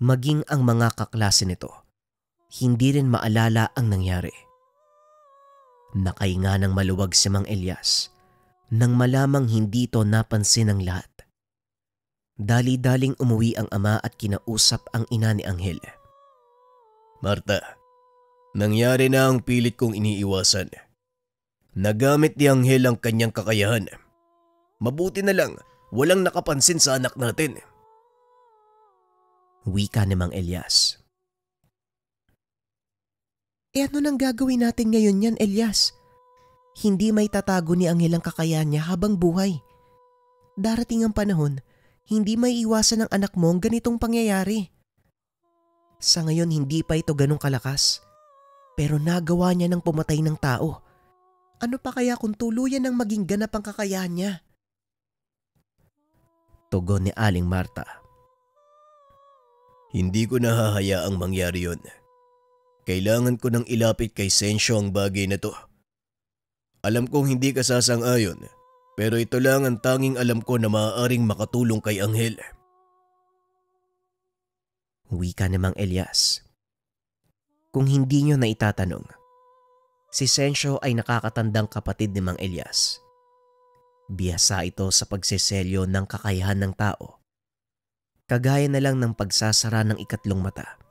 Maging ang mga kaklase nito, hindi rin maalala ang nangyari. Nakahinga ng maluwag si Mang Elias nang malamang hindi ito napansin ng lahat. Dali-daling umuwi ang ama at kinausap ang ina ni Anghel. Marta, nangyari na ang pilit kong iniiwasan. Nagamit ni Anghel ang kanyang kakayahan. Mabuti na lang, walang nakapansin sa anak natin. Wika ni Mang Elias. Ano nang gagawin natin ngayon yan, Elias? Hindi may tatago ni Anghel ang kakayahan niya habang buhay. Darating ang panahon, hindi may iwasan ng anak mo ang ganitong pangyayari. Sa ngayon hindi pa ito ganong kalakas, pero nagawa niya ng pumatay ng tao. Ano pa kaya kung tuluyan ng maging ganap ang kakayahan niya? Tugon ni Aling Marta. Hindi ko nahahayaang mangyari yon. Kailangan ko nang ilapit kay Sensyo ang bagay na to. Alam kong hindi ka sasang-ayon, pero ito lang ang tanging alam ko na maaaring makatulong kay Anghel. Wika ni Mang Elias. Kung hindi nyo na itatanong, si Sensyo ay nakakatandang kapatid ni Mang Elias. Bihasa ito sa pagseselyo ng kakayahan ng tao. Kagaya na lang ng pagsasara ng ikatlong mata.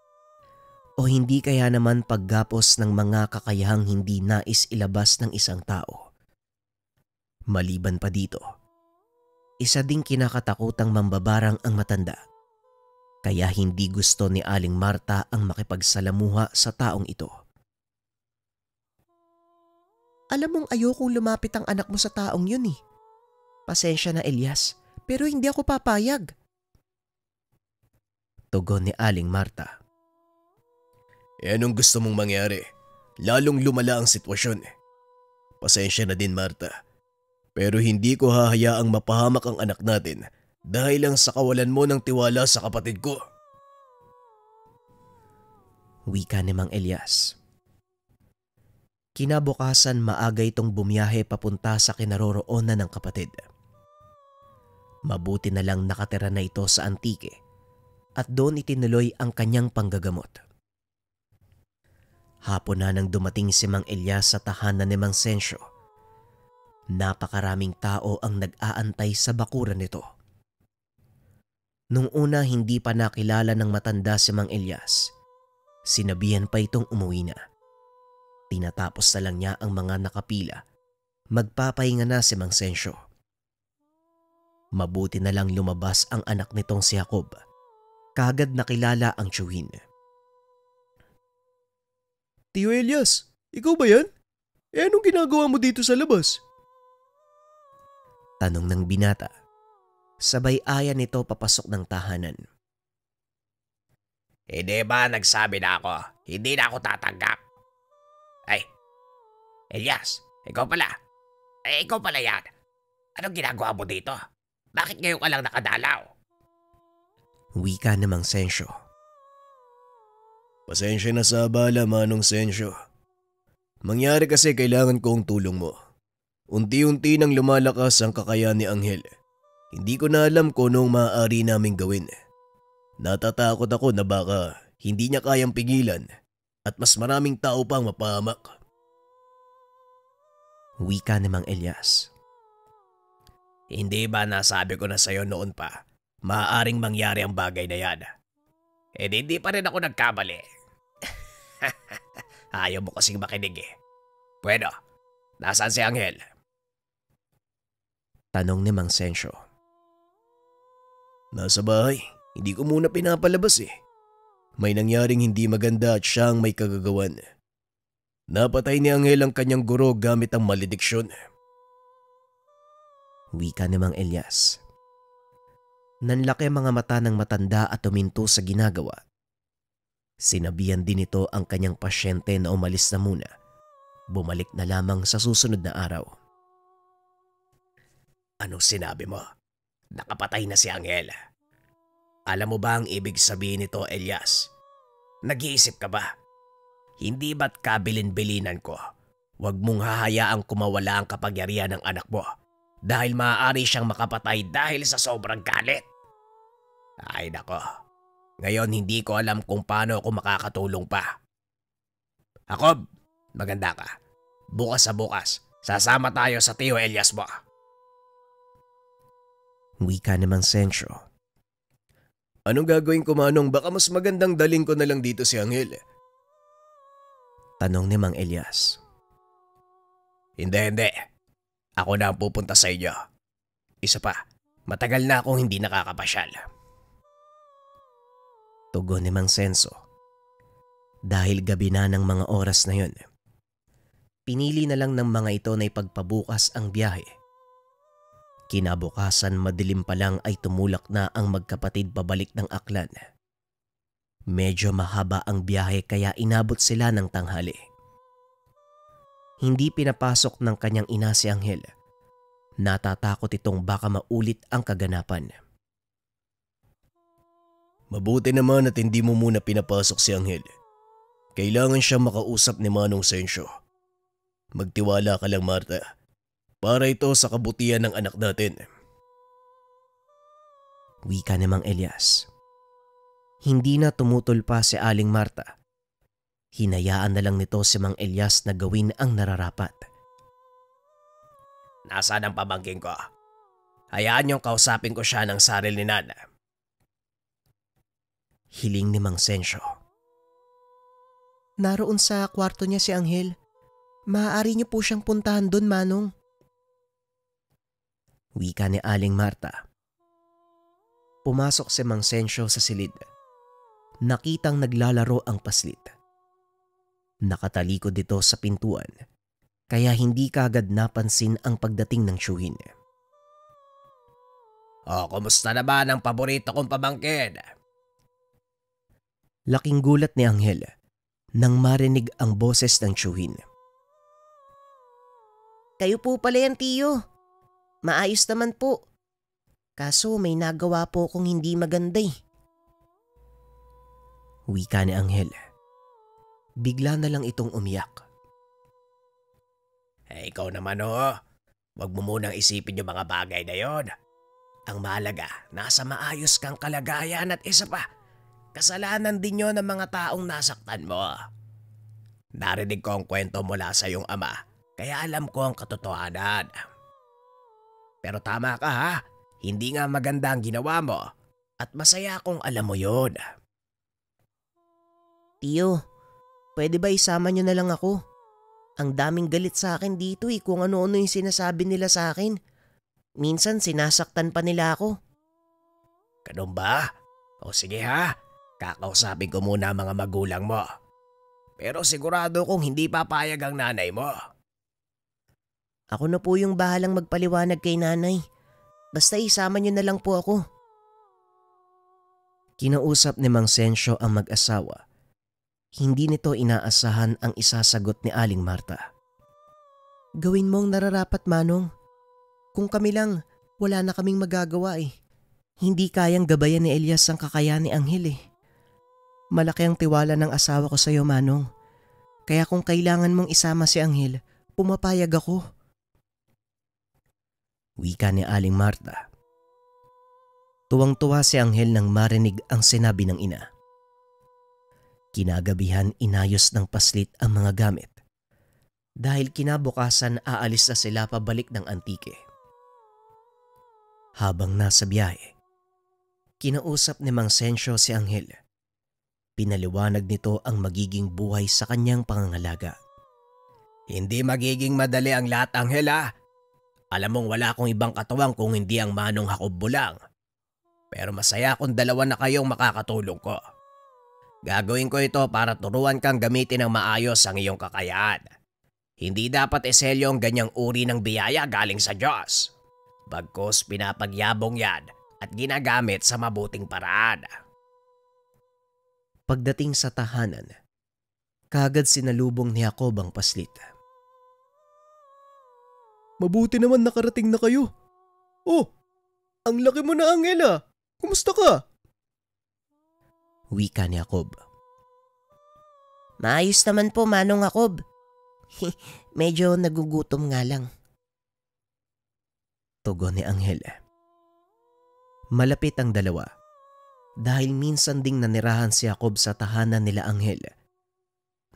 O hindi kaya naman paggapos ng mga kakayahang hindi nais ilabas ng isang tao. Maliban pa dito, isa ding kinakatakutang mambabarang ang matanda. Kaya hindi gusto ni Aling Marta ang makipagsalamuha sa taong ito. Alam mong ayokong lumapit ang anak mo sa taong yun eh. Pasensya na, Elias, pero hindi ako papayag. Tugon ni Aling Marta. Anong gusto mong mangyari? Lalong lumala ang sitwasyon. Pasensya na din, Marta. Pero hindi ko hahayaang mapahamak ang anak natin dahil lang sa kawalan mo ng tiwala sa kapatid ko. Wika ni Mang Elias. Kinabukasan maaga itong bumiyahe papunta sa kinaroroonan ng kapatid. Mabuti na lang nakatira na ito sa Antique at doon itinuloy ang kanyang panggagamot. Hapon na nang dumating si Mang Elias sa tahanan ni Mang Sensyo. Napakaraming tao ang nag-aantay sa bakuran nito. Nung una hindi pa nakilala ng matanda si Mang Elias, sinabihan pa itong umuwi na. Tinatapos na lang niya ang mga nakapila. Magpapahinga na si Mang Sensyo. Mabuti na lang lumabas ang anak nitong si Jacob. Kagad nakilala ang tiyuhin. Tio Elias, ikaw ba yan? Anong ginagawa mo dito sa labas? Tanong ng binata. Sabay aya nito papasok ng tahanan. Hindi ba nagsabi na ako, hindi na ako tatanggap? Ay, Elias, ikaw pala. Ikaw pala yan. Anong ginagawa mo dito? Bakit ngayon ka lang nakadalaw? Wika ni Mang Sensyo. Pasensya na sa abala, Manong Sensyo. Mangyari kasi kailangan ko ang tulong mo. Unti-unti nang lumalakas ang kakayahan ni Anghel. Hindi ko na alam kung anong maaari naming gawin. Natatakot ako na baka hindi niya kayang pigilan at mas maraming tao pang mapahamak. Wika ni Mang Elias. Hindi ba nasabi ko na sa'yo noon pa, maaaring mangyari ang bagay na yan? Hindi pa rin ako nagkamali. Ayaw mo kasing makinig eh. Bueno, nasaan si Anghel? Tanong ni Mang Sensyo. Nasa bahay, hindi ko muna pinapalabas eh. May nangyaring hindi maganda at siyang may kagagawan. Napatay ni Angel ang kanyang guro gamit ang malediksyon. Wika ni Mang Elias. Nanlaki ang mga mata ng matanda at tuminto sa ginagawa. Sinabihan din ito ang kanyang pasyente na umalis na muna. Bumalik na lamang sa susunod na araw. Anong sinabi mo? Nakapatay na si Angel. Alam mo ba ang ibig sabihin nito, Elias? Nag-iisip ka ba? Hindi ba't kabilin-bilinan ko? Huwag mong hahayaang kumawala ang kapangyarihan ng anak mo dahil maaari siyang makapatay dahil sa sobrang galit. Ay nako, ngayon hindi ko alam kung paano ako makakatulong pa. Jacob, maganda ka. Bukas sa bukas, sasama tayo sa Tio Elias mo. Wika ni Mang Sensyo. Anong gagawin ko, Manong? Baka mas magandang daling ko na lang dito si Angel. Tanong ni Mang Elias. Hindi. Ako na ang pupunta sa inyo. Isa pa, matagal na akong hindi nakakapasyal. Tugon ni Mang Senso. Dahil gabi na ng mga oras na yun, pinili na lang ng mga ito na ipagpabukas ang biyahe. Kinabukasan madilim pa lang ay tumulak na ang magkapatid pabalik ng Aklan. Medyo mahaba ang biyahe kaya inabot sila ng tanghali. Hindi pinapasok ng kanyang ina si Angel. Natatakot itong baka maulit ang kaganapan. Mabuti naman at hindi mo muna pinapasok si Angel. Kailangan siya makausap ni Manong Sensyo. Magtiwala ka lang, Marta. Para ito sa kabutihan ng anak natin. Wika ni Mang Elias. Hindi na tumutol pa si Aling Marta. Hinayaan na lang nito si Mang Elias na gawin ang nararapat. Nasaan ang pamangkin ko? Hayaan niyong kausapin ko siya ng saril ni Nana. Hiling ni Mang Sensyo. Naroon sa kwarto niya si Angel. Maaari niyo po siyang puntahan doon, Manong. Wika ni Aling Marta. Pumasok si Mang Sensyo sa silid. Nakitang naglalaro ang paslit. Nakatalikod dito sa pintuan, kaya hindi kaagad napansin ang pagdating ng tiyuhin. Kumusta naman ang paborito kong pamangkin? Laking gulat ni Angel nang marinig ang boses ng tiyuhin. Kayo po pala yan, Tiyo. Maayos naman po. Kaso may nagawa po akong hindi maganda eh. Wika ni Angel. Bigla na lang itong umiyak. Ikaw naman Huwag mo munang isipin yung mga bagay na yon. Ang mahalaga, nasa maayos kang kalagayan at isa pa, kasalanan din yon ng mga taong nasaktan mo. Narinig ko ang kwento mula sa iyong ama, kaya alam ko ang katotohanan. Pero tama ka ha, hindi nga maganda ang ginawa mo at masaya kung alam mo yon. Tiyo, pwede ba isama niyo na lang ako? Ang daming galit sa akin dito kung ano-ano yung sinasabi nila sa akin. Minsan sinasaktan pa nila ako. Ganun ba? O sige ha, kakausapin ko muna ang mga magulang mo. Pero sigurado kong hindi papayag ang nanay mo. Ako na po yung bahalang magpaliwanag kay nanay. Basta isama niyo na lang po ako. Kinausap ni Mang Sensyo ang mag-asawa. Hindi nito inaasahan ang isasagot ni Aling Marta. Gawin mo ang nararapat, Manong. Kung kami lang, wala na kaming magagawa eh. Hindi kayang gabayan ni Elias ang kakayahan ni Angel eh. Malaki ang tiwala ng asawa ko sa iyo, Manong. Kaya kung kailangan mong isama si Angel, pumapayag ako. Wika ni Aling Marta. Tuwang-tuwa si Angel nang marinig ang sinabi ng ina. Kinagabihan inayos ng paslit ang mga gamit. Dahil kinabukasan aalis na sila pabalik ng Antique. Habang nasa biyahe, kinausap ni Mang Sensyo si Angel. Pinaliwanag nito ang magiging buhay sa kanyang pangangalaga. Hindi magiging madali ang lahat, Angel ha. Alam mong wala akong ibang katuwang kung hindi ang Manong Jacob lang. Pero masaya kung dalawa na kayong makakatulong ko. Gagawin ko ito para turuan kang gamitin ng maayos ang iyong kakayahan. Hindi dapat iselyo ang ganyang uri ng biyaya galing sa Diyos. Bagkus pinapagyabong yan at ginagamit sa mabuting paraan. Pagdating sa tahanan, kaagad sinalubong ni Jacob ang paslit. Mabuti naman nakarating na kayo. Oh, ang laki mo na, Angela. Kumusta ka? Wika ni Jacob. Maayos naman po, Manong Jacob. Medyo nagugutom nga lang. Tugon ni Angel. Malapit ang dalawa dahil minsan ding nanirahan si Jacob sa tahanan nila Angel.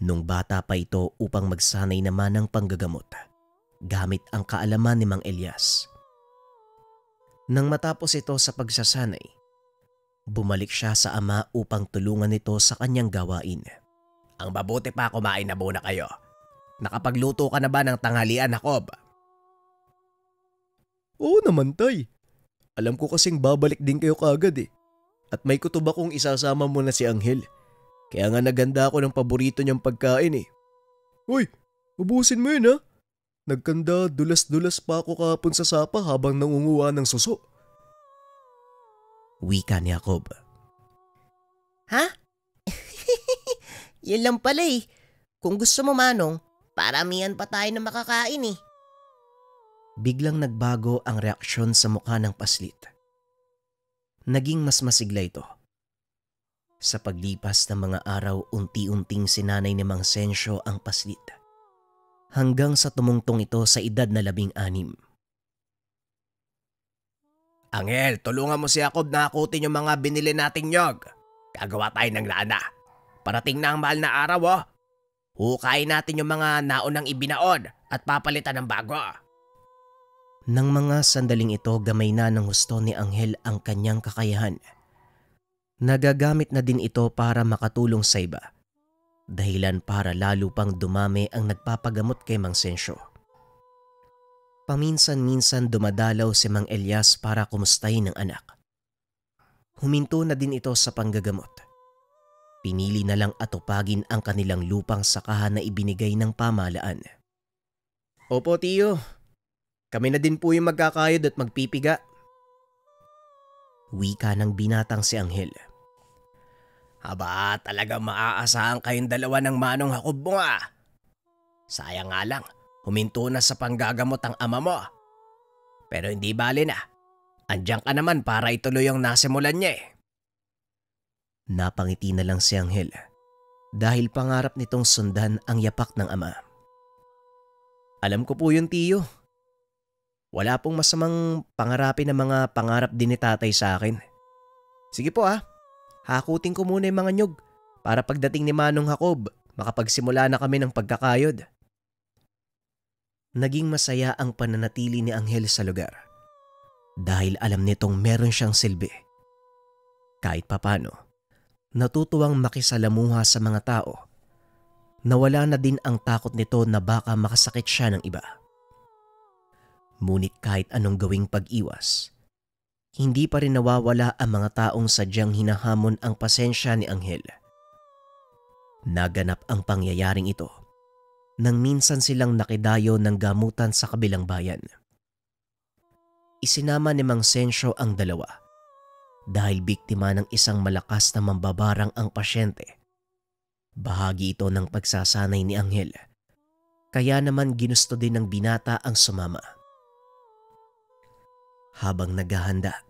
Nung bata pa ito upang magsanay naman ng panggagamot gamit ang kaalaman ni Mang Elias. Nang matapos ito sa pagsasanay, bumalik siya sa ama upang tulungan ito sa kanyang gawain. Ang mabuti pa kumain na muna kayo. Nakapagluto ka na ba ng tanghalian, Jacob? Oo naman, Tay. Alam ko kasing babalik din kayo kaagad eh. At may kutob akong isasama mo na si Angel. Kaya nga naganda ako ng paborito niyang pagkain eh. Uy, ubusin mo yun ha. Nagkanda dulas-dulas pa ako kahapon sa sapa habang nangunguha ng suso. Wika ni Jacob. Ha? Yan lang pala eh. Kung gusto mo, Manong, paramihan pa tayo na makakain eh. Biglang nagbago ang reaksyon sa mukha ng paslit. Naging mas masigla ito. Sa paglipas ng mga araw, unti-unting sinanay ni Mang Sensyo ang paslit. Hanggang sa tumungtong ito sa edad na 16. Angel, tulungan mo si Jacob na akutin yung mga binili nating nyog. Gagawa tayo ng lana. Parating na ang mahal na araw oh. Hukayin natin yung mga naunang ibinaon at papalitan ng bago. Nang mga sandaling ito, gamay na ng husto ni Angel ang kanyang kakayahan. Nagagamit na din ito para makatulong sa iba. Dahilan para lalo pang dumami ang nagpapagamot kay Mang Sensyo. Paminsan-minsan dumadalaw si Mang Elias para kumustahin ang anak. Huminto na din ito sa panggagamot. Pinili na lang atupagin ang kanilang lupang sakahan na ibinigay ng pamahalaan. Opo, Tiyo. Kami na din po yung magkakayod at magpipiga. Wika ng binatang si Angel. Aba, talagang maaasahan kayong dalawa ng Manong Jacob mo ah. Sayang nga lang, huminto na sa panggagamot ang ama mo. Pero hindi bali na. Andiyan ka naman para ituloy ang nasimulan niya eh. Napangiti na lang si Angel dahil pangarap nitong sundan ang yapak ng ama. Alam ko po yun, Tiyo. Wala pong masamang pangarapin ng mga pangarap din ni tatay sa akin. Sige po ah. Hakutin ko muna yung mga nyog para pagdating ni Manong Jacob, makapagsimula na kami ng pagkakayod. Naging masaya ang pananatili ni Angel sa lugar dahil alam nitong meron siyang silbi. Kahit papano, natutuwang makisalamuha sa mga tao. Nawala na din ang takot nito na baka makasakit siya ng iba. Ngunit kahit anong gawing pag-iwas, hindi pa rin nawawala ang mga taong sadyang hinahamon ang pasensya ni Angel. Naganap ang pangyayaring ito nang minsan silang nakidayo ng gamutan sa kabilang bayan. Isinama ni Mang Sensyo ang dalawa dahil biktima ng isang malakas na mambabarang ang pasyente. Bahagi ito ng pagsasanay ni Angel, kaya naman ginusto din ng binata ang sumama. Habang naghahanda,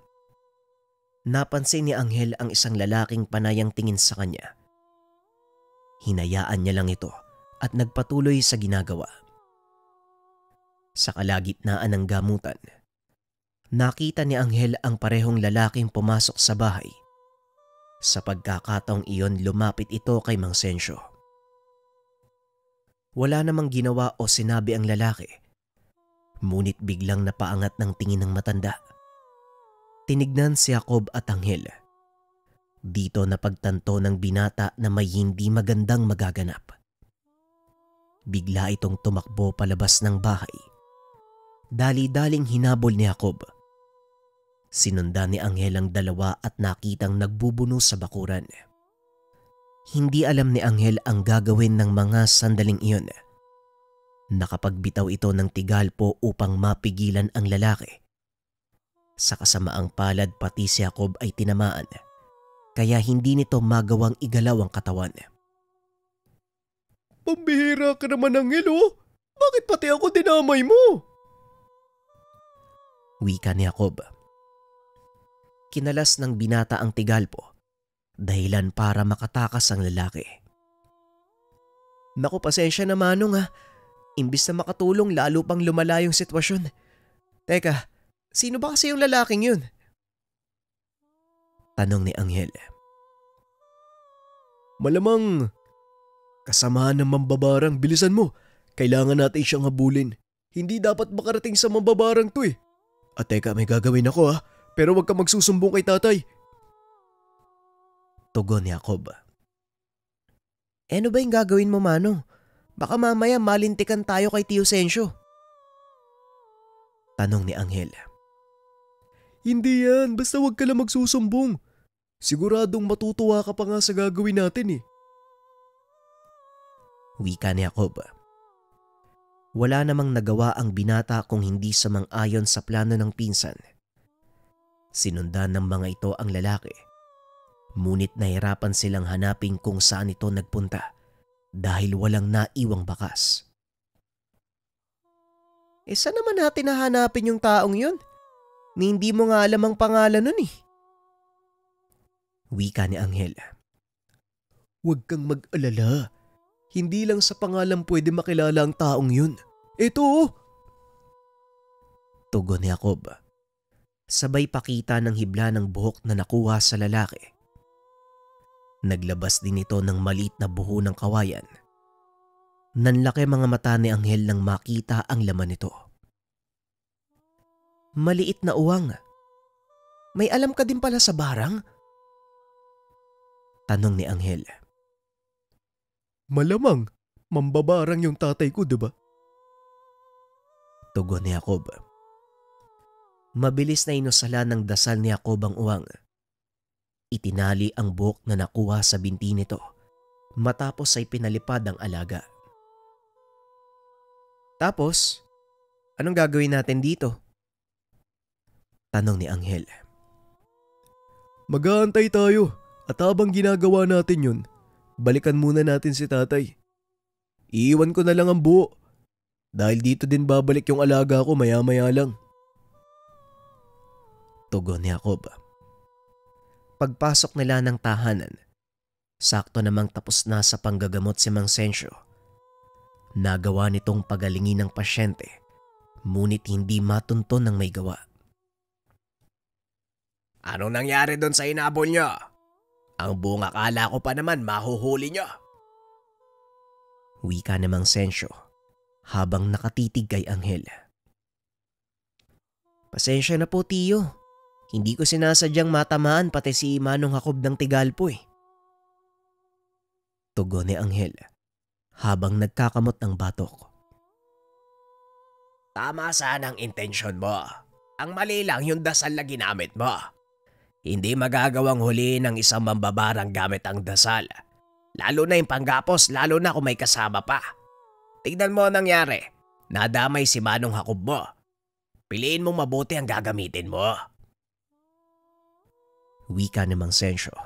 napansin ni Angel ang isang lalaking panayang tingin sa kanya. Hinayaan niya lang ito at nagpatuloy sa ginagawa. Sa kalagitnaan ng gamutan, nakita ni Angel ang parehong lalaking pumasok sa bahay. Sa pagkakataong iyon, lumapit ito kay Mang Sensyo. Wala namang ginawa o sinabi ang lalaki. Ngunit biglang napaangat ng tingin ng matanda. Tinignan si Jacob at Angel. Dito napagtanto ng binata na may hindi magandang magaganap. Bigla itong tumakbo palabas ng bahay. Dali-daling hinabol ni Jacob. Sinundan ni Anghel ang dalawa at nakitang nagbubuno sa bakuran. Hindi alam ni Anghel ang gagawin ng mga sandaling iyon. Nakapagbitaw ito ng tigalpo upang mapigilan ang lalaki. Sa kasamaang palad pati si Jacob ay tinamaan, kaya hindi nito magawang igalaw ang katawan. Pambihira ka naman, Anghel, oh! Bakit pati ako dinamay mo? Wika ni Jacob. Kinalas ng binata ang tigalpo, dahilan para makatakas ang lalaki. Naku, pasensya na Manong ha. Imbis na makatulong lalo pang lumala yung sitwasyon. Teka, sino ba kasi yung lalaking yun? Tanong ni Anghel. Malamang kasamahan ng mambabarang. Bilisan mo. Kailangan natin siyang habulin. Hindi dapat makarating sa mambabarang to eh. At teka, may gagawin ako ha. Pero wag ka magsusumbong kay tatay. Tugon ni Jacob. Ano ba yung gagawin mo, Manong? Baka mamaya malintikan tayo kay Tio Sensyo. Tanong ni Anghel. Hindi yan. Basta wag ka lang magsusumbong. Siguradong matutuwa ka pa nga sa gagawin natin eh. Wika ni Jacob. Wala namang nagawa ang binata kung hindi sumang-ayon sa plano ng pinsan. Sinundan ng mga ito ang lalaki. Ngunit nahirapan silang hanapin kung saan ito nagpunta dahil walang naiwang bakas. Saan naman natin nahanapin yung taong yun? Ni hindi mo nga alam ang pangalan nun eh. Wika ni Anghel. Huwag kang mag-alala. Hindi lang sa pangalan pwede makilala ang taong yun. Ito oh! Tugon ni Jacob. Sabay pakita ng hibla ng buhok na nakuha sa lalaki. Naglabas din ito ng maliit na buho ng kawayan. Nanlaki mga mata ni Anghel nang makita ang laman nito. Maliit na uwang. May alam ka din pala sa barang? Tanong ni Anghel. Malamang, mambabarang yung tatay ko, diba? Tugon ni Jacob. Mabilis na inusala ng dasal ni Jacob ang uwang. Itinali ang buhok na nakuha sa binti nito matapos ay pinalipad ang alaga. Tapos, anong gagawin natin dito? Tanong ni Anghel. Mag-aantay tayo at habang ginagawa natin yun, balikan muna natin si tatay. Iiwan ko na lang ang buo dahil dito din babalik yung alaga ko maya-maya lang. Tugon ni Jacob. Pagpasok nila ng tahanan, sakto namang tapos na sa panggagamot si Mang Sensyo. Nagawa nitong pagalingin ng pasyente, ngunit hindi matunton ng may gawa. Anong nangyari doon sa inabol niyo? Ang buong akala ko pa naman mahuhuli niyo. Wika ni Mang Sensyo habang nakatitig kay Anghel. Pasensya na po, Tiyo. Hindi ko sinasadyang matamaan pati si Manong Jacob ng tigalpo eh. Tugon ni Anghel habang nagkakamot ng batok. Tama sana ang intensyon mo. Ang mali lang yung dasal na ginamit mo. Hindi magagawang huliin ng isang mambabarang gamit ang dasal. Lalo na yung panggapos, lalo na kung may kasama pa. Tignan mo ang nangyari. Nadamay si Manong Jacob mo. Piliin mong mabuti ang gagamitin mo. Wika ni Mang Sensyo.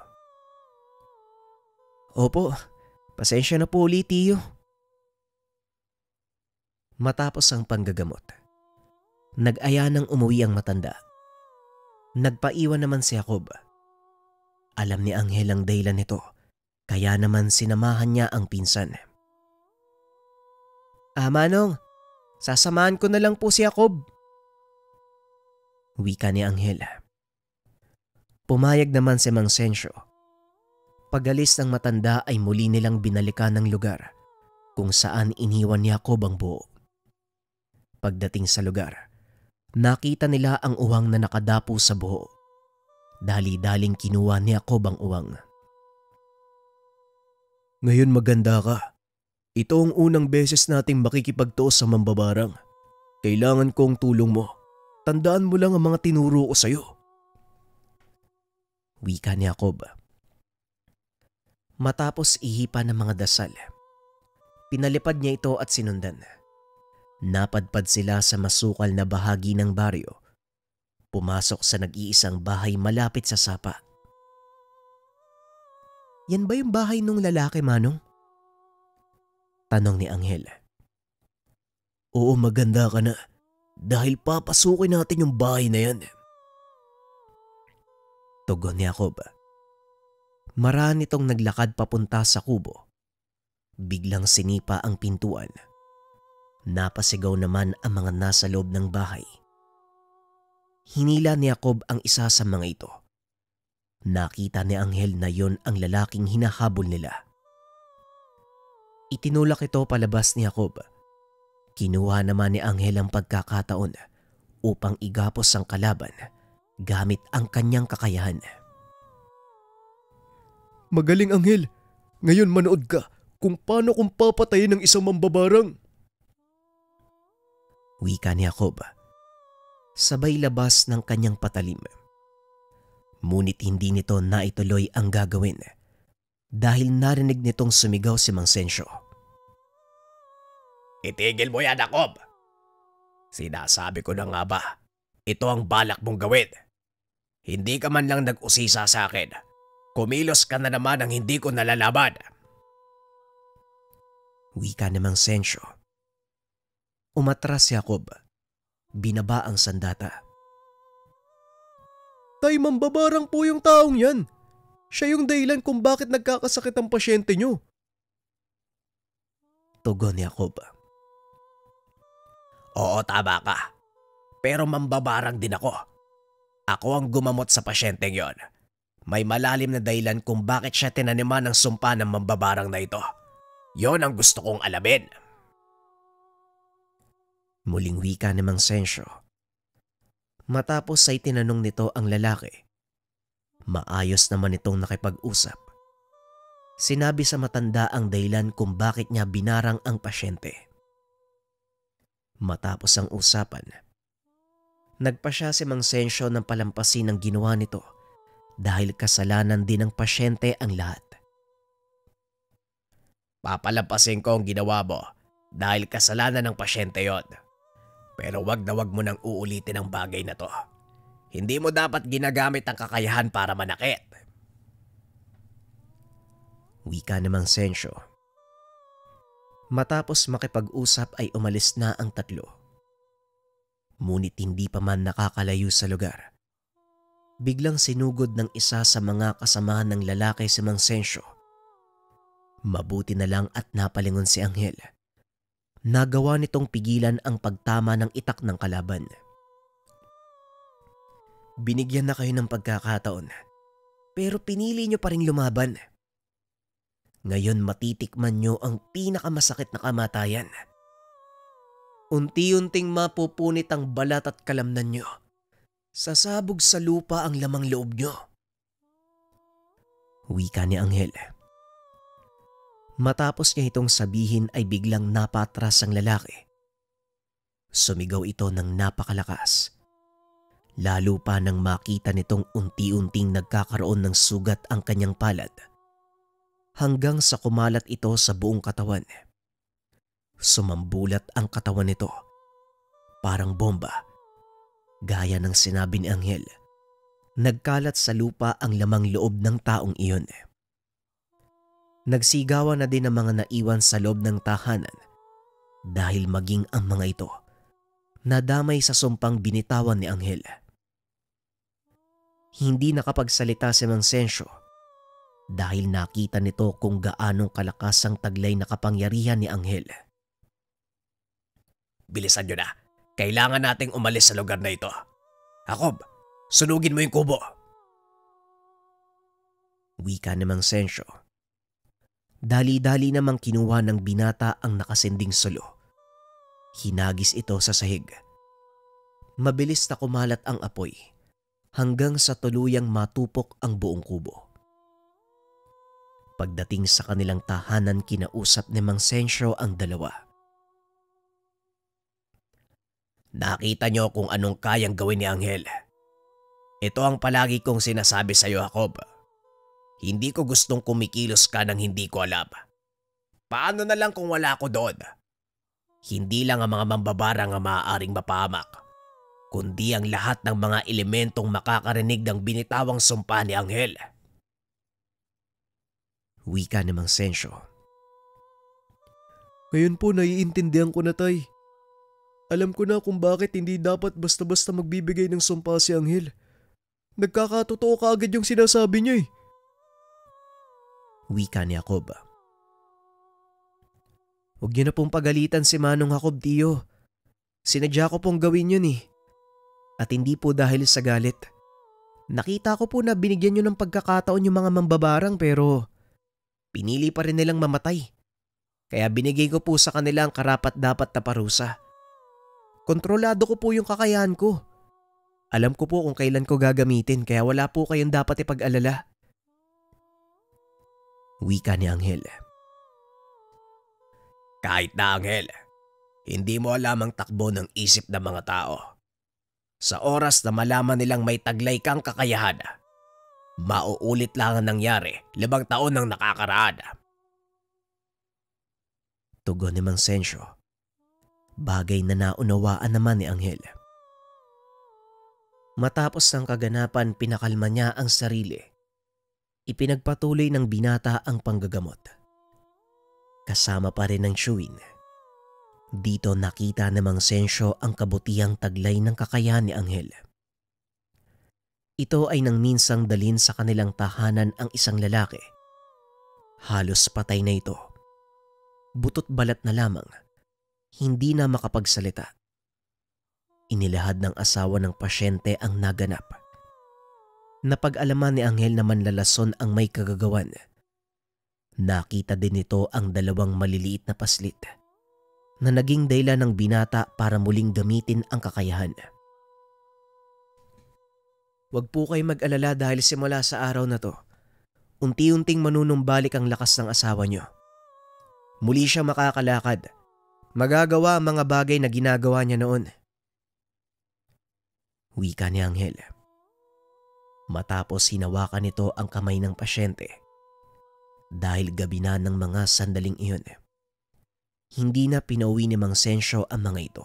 Opo, pasensya na po ulit, Tiyo. Matapos ang panggagamot, nag-aya ng umuwi ang matanda. Nagpaiwan naman si Jacob. Alam ni Anghel ang dahilan nito, kaya naman sinamahan niya ang pinsan. Manong, sasamahan ko na lang po si Jacob. Wika ni Anghel. Pumayag naman si Mang Sensyo. Pag-alis ng matanda ay muli nilang binalikan ng lugar kung saan iniwan ni Jacob ang buo. Pagdating sa lugar, nakita nila ang uwang na nakadapo sa buho. Dali-daling kinuha ni Jacob ang uwang. Ngayon maganda ka. Ito ang unang beses nating makikipagtuos sa mambabarang. Kailangan ko ang tulong mo. Tandaan mo lang ang mga tinuro ko sa'yo. Wika ni Jacob. Matapos ihipa ng mga dasal, pinalipad niya ito at sinundan. Napadpad sila sa masukal na bahagi ng baryo. Pumasok sa nag-iisang bahay malapit sa sapa. Yan ba yung bahay nung lalaki, Manong? Tanong ni Angel. Oo, maganda ka na. Dahil papasukin natin yung bahay na yan. Tugon ni Jacob. Maraan itong naglakad papunta sa kubo. Biglang sinipa ang pintuan. Napasigaw naman ang mga nasa loob ng bahay. Hinila ni Jacob ang isa sa mga ito. Nakita ni Angel na yon ang lalaking hinahabol nila. Itinulak ito palabas ni Jacob. Kinuha naman ni Angel ang pagkakataon upang igapos ang kalaban gamit ang kanyang kakayahan. Magaling, Angel. Ngayon manood ka kung paano kung papatayin ng isang mambabarang. Wika ni Jacob. Sabay labas ng kanyang patalim. Ngunit hindi nito naituloy ang gagawin dahil narinig nitong sumigaw si Mang Sensyo. Itigil mo yan, Jacob. Sinasabi ko na nga ba, ito ang balak mong gawin. Hindi ka man lang nag-usisa sa akin. Kumilos ka na naman ang hindi ko nalalaban. Wika ni Mang Sensyo. Umatras si Jacob. Binaba ang sandata. Tay, mambabarang po yung taong yan. Siya yung dahilan kung bakit nagkakasakit ang pasyente nyo. Tugon ni Jacob. Oo, tama ka. Pero mambabarang din ako. Ako ang gumamot sa pasyenteng yon. May malalim na dahilan kung bakit siya tinaniman ng sumpa ng mambabarang na ito. Yon ang gusto kong alamin. Muling wika ni Mang Sensyo. Matapos ay tinanong nito ang lalaki. Maayos naman itong nakipag-usap. Sinabi sa matanda ang dahilan kung bakit niya binarang ang pasyente. Matapos ang usapan, nagpa siya si Mang Sensyo ng palampasin ang ginawa nito dahil kasalanan din ng pasyente ang lahat. Papalampasin ko ang ginawa mo dahil kasalanan ng pasyente yon. Pero wag na wag mo nang uulitin ang bagay na to. Hindi mo dapat ginagamit ang kakayahan para manakit. Wika ni Mang Sensyo. Matapos makipag-usap ay umalis na ang tatlo. Ngunit hindi pa man nakakalayo sa lugar. Biglang sinugod ng isa sa mga kasamahan ng lalaki si Mang Sensyo. Mabuti na lang at napalingon si Angel. Nagawa nitong pigilan ang pagtama ng itak ng kalaban. Binigyan na kayo ng pagkakataon, pero pinili nyo pa rin lumaban. Ngayon matitikman nyo ang pinakamasakit na kamatayan. Unti-unting mapupunit ang balat at kalamnan nyo. Sasabog sa lupa ang lamang loob nyo. Wika ni Angel. Matapos niya itong sabihin ay biglang napatras ang lalaki. Sumigaw ito ng napakalakas. Lalo pa nang makita nitong unti-unting nagkakaroon ng sugat ang kanyang palad. Hanggang sa kumalat ito sa buong katawan. Sumambulat ang katawan nito. Parang bomba. Gaya ng sinabi ni Angel. Nagkalat sa lupa ang lamang loob ng taong iyon. Nagsigawan na din ang mga naiwan sa loob ng tahanan dahil maging ang mga ito nadamay sa sumpang binitawan ni Angel. Hindi nakapagsalita si Mang Sensyo dahil nakita nito kung gaanong kalakas ang taglay na kapangyarihan ni Angel. Bilisan nyo na. Kailangan nating umalis sa lugar na ito. Jacob, sunugin mo yung kubo. Wika ni Mang Sensyo. Dali-dali namang kinuha ng binata ang nakasinding sulo. Hinagis ito sa sahig. Mabilis na kumalat ang apoy hanggang sa tuluyang matupok ang buong kubo. Pagdating sa kanilang tahanan, kinausap ni Mang Sensyo ang dalawa. Nakita nyo kung anong kayang gawin ni Angel. Ito ang palagi kong sinasabi sa iyo, Jacob. Hindi ko gustong kumikilos ka nang hindi ko alam. Paano na lang kung wala ako doon? Hindi lang ang mga mambabarang ang maaaring mapahamak, kundi ang lahat ng mga elementong makakarinig ng binitawang sumpa ni Anghel. Wika ni Mang Sensyo. Ngayon po naiintindihan ko na, tay. Alam ko na kung bakit hindi dapat basta-basta magbibigay ng sumpa si Anghel. Nagkakatotoo kaagad yung sinasabi niya eh. Wika ni Jacob. Huwag niyo na pong pagalitan si Manong Jacob, tiyo. Sinadya ko pong gawin yun eh. At hindi po dahil sa galit. Nakita ko po na binigyan niyo ng pagkakataon yung mga mambabarang pero pinili pa rin nilang mamatay. Kaya binigay ko po sa kanila ang karapat-dapat na parusa. Kontrolado ko po yung kakayahan ko. Alam ko po kung kailan ko gagamitin kaya wala po kayong dapat ipag-alala. Wika ni Anghel. Kahit na, Anghel, hindi mo alam ang takbo ng isip ng mga tao. Sa oras na malaman nilang may taglay kang kakayahan, mauulit lang ang nangyari 5 taon nang nakakaraan. Tugon ni Mang Sensyo. Bagay na naunawaan naman ni Anghel. Matapos ng kaganapan, pinakalma niya ang sarili. Ipinagpatuloy ng binata ang panggagamot. Kasama pa rin ng chewin. Dito nakita ni Mang Sensyo ang kabutihang taglay ng kakayahan ni Anghel. Ito ay nang minsang dalhin sa kanilang tahanan ang isang lalaki. Halos patay na ito. Butot balat na lamang. Hindi na makapagsalita. Inilahad ng asawa ng pasyente ang naganap. Napag-alaman ni Anghel na manlalason ang may kagagawan. Nakita din nito ang 2 maliliit na paslit na naging dahilan ng binata para muling gamitin ang kakayahan. Huwag po kayo mag-alala dahil simula sa araw na to, unti-unting manunumbalik ang lakas ng asawa niyo. Muli siya makakalakad. Magagawa ang mga bagay na ginagawa niya noon. Wika ni Anghel. Matapos hinawakan nito ang kamay ng pasyente. Dahil gabi na ng mga sandaling iyon, hindi na pinauwi ni Mang Sensyo ang mga ito.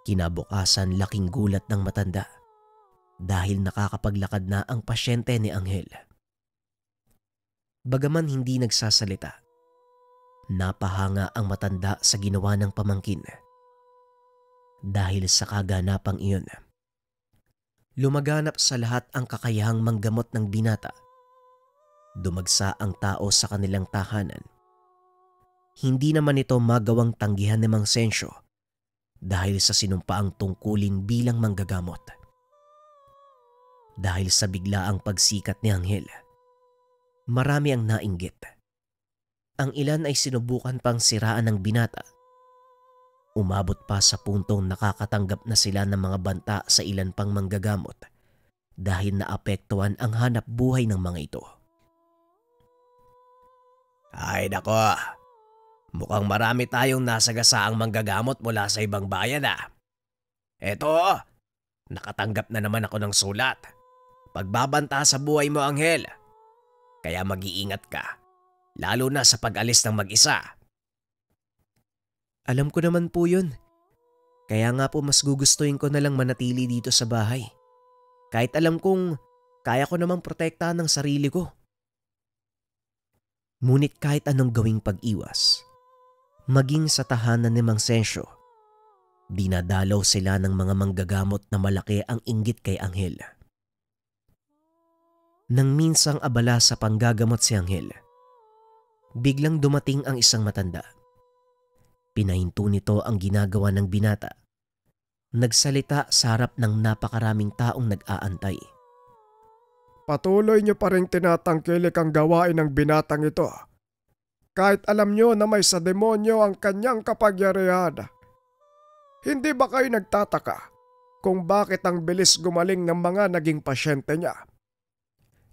Kinabukasan laking gulat ng matanda dahil nakakapaglakad na ang pasyente ni Anghel. Bagaman hindi nagsasalita, napahanga ang matanda sa ginawa ng pamangkin. Dahil sa kaganapang iyon, lumaganap sa lahat ang kakayahang manggamot ng binata. Dumagsa ang tao sa kanilang tahanan. Hindi naman ito magawang tanggihan ni Mang Sensyo dahil sa sinumpaang tungkulin bilang manggagamot. Dahil sa biglaang pagsikat ni Anghel, marami ang nainggit. Ang ilan ay sinubukan pang siraan ng binata. Umabot pa sa puntong nakakatanggap na sila ng mga banta sa ilan pang manggagamot dahil naapektuhan ang hanap buhay ng mga ito. Ay nako, mukhang marami tayong nasagasaang manggagamot mula sa ibang bayan ah. Eto, nakatanggap na naman ako ng sulat. Pagbabanta sa buhay mo, Anghel. Kaya mag-iingat ka, lalo na sa pag-alis ng mag-isa. Alam ko naman po yun. Kaya nga po mas gugustuhin ko na lang manatili dito sa bahay. Kahit alam kong kaya ko namang protektahan ng sarili ko. Ngunit kahit anong gawing pag-iwas, maging sa tahanan ni Mang Sensyo, dinadalaw sila ng mga manggagamot na malaki ang inggit kay Anghel. Nang minsang abala sa panggagamot si Anghel, biglang dumating ang isang matanda. Pinahinto nito ang ginagawa ng binata. Nagsalita sa harap ng napakaraming taong nag-aantay. Patuloy niyo pa rin tinatangkilik ang gawain ng binatang ito. Kahit alam niyo na may sa demonyo ang kanyang kapagyarihan. Hindi ba kayo nagtataka kung bakit ang bilis gumaling ng mga naging pasyente niya?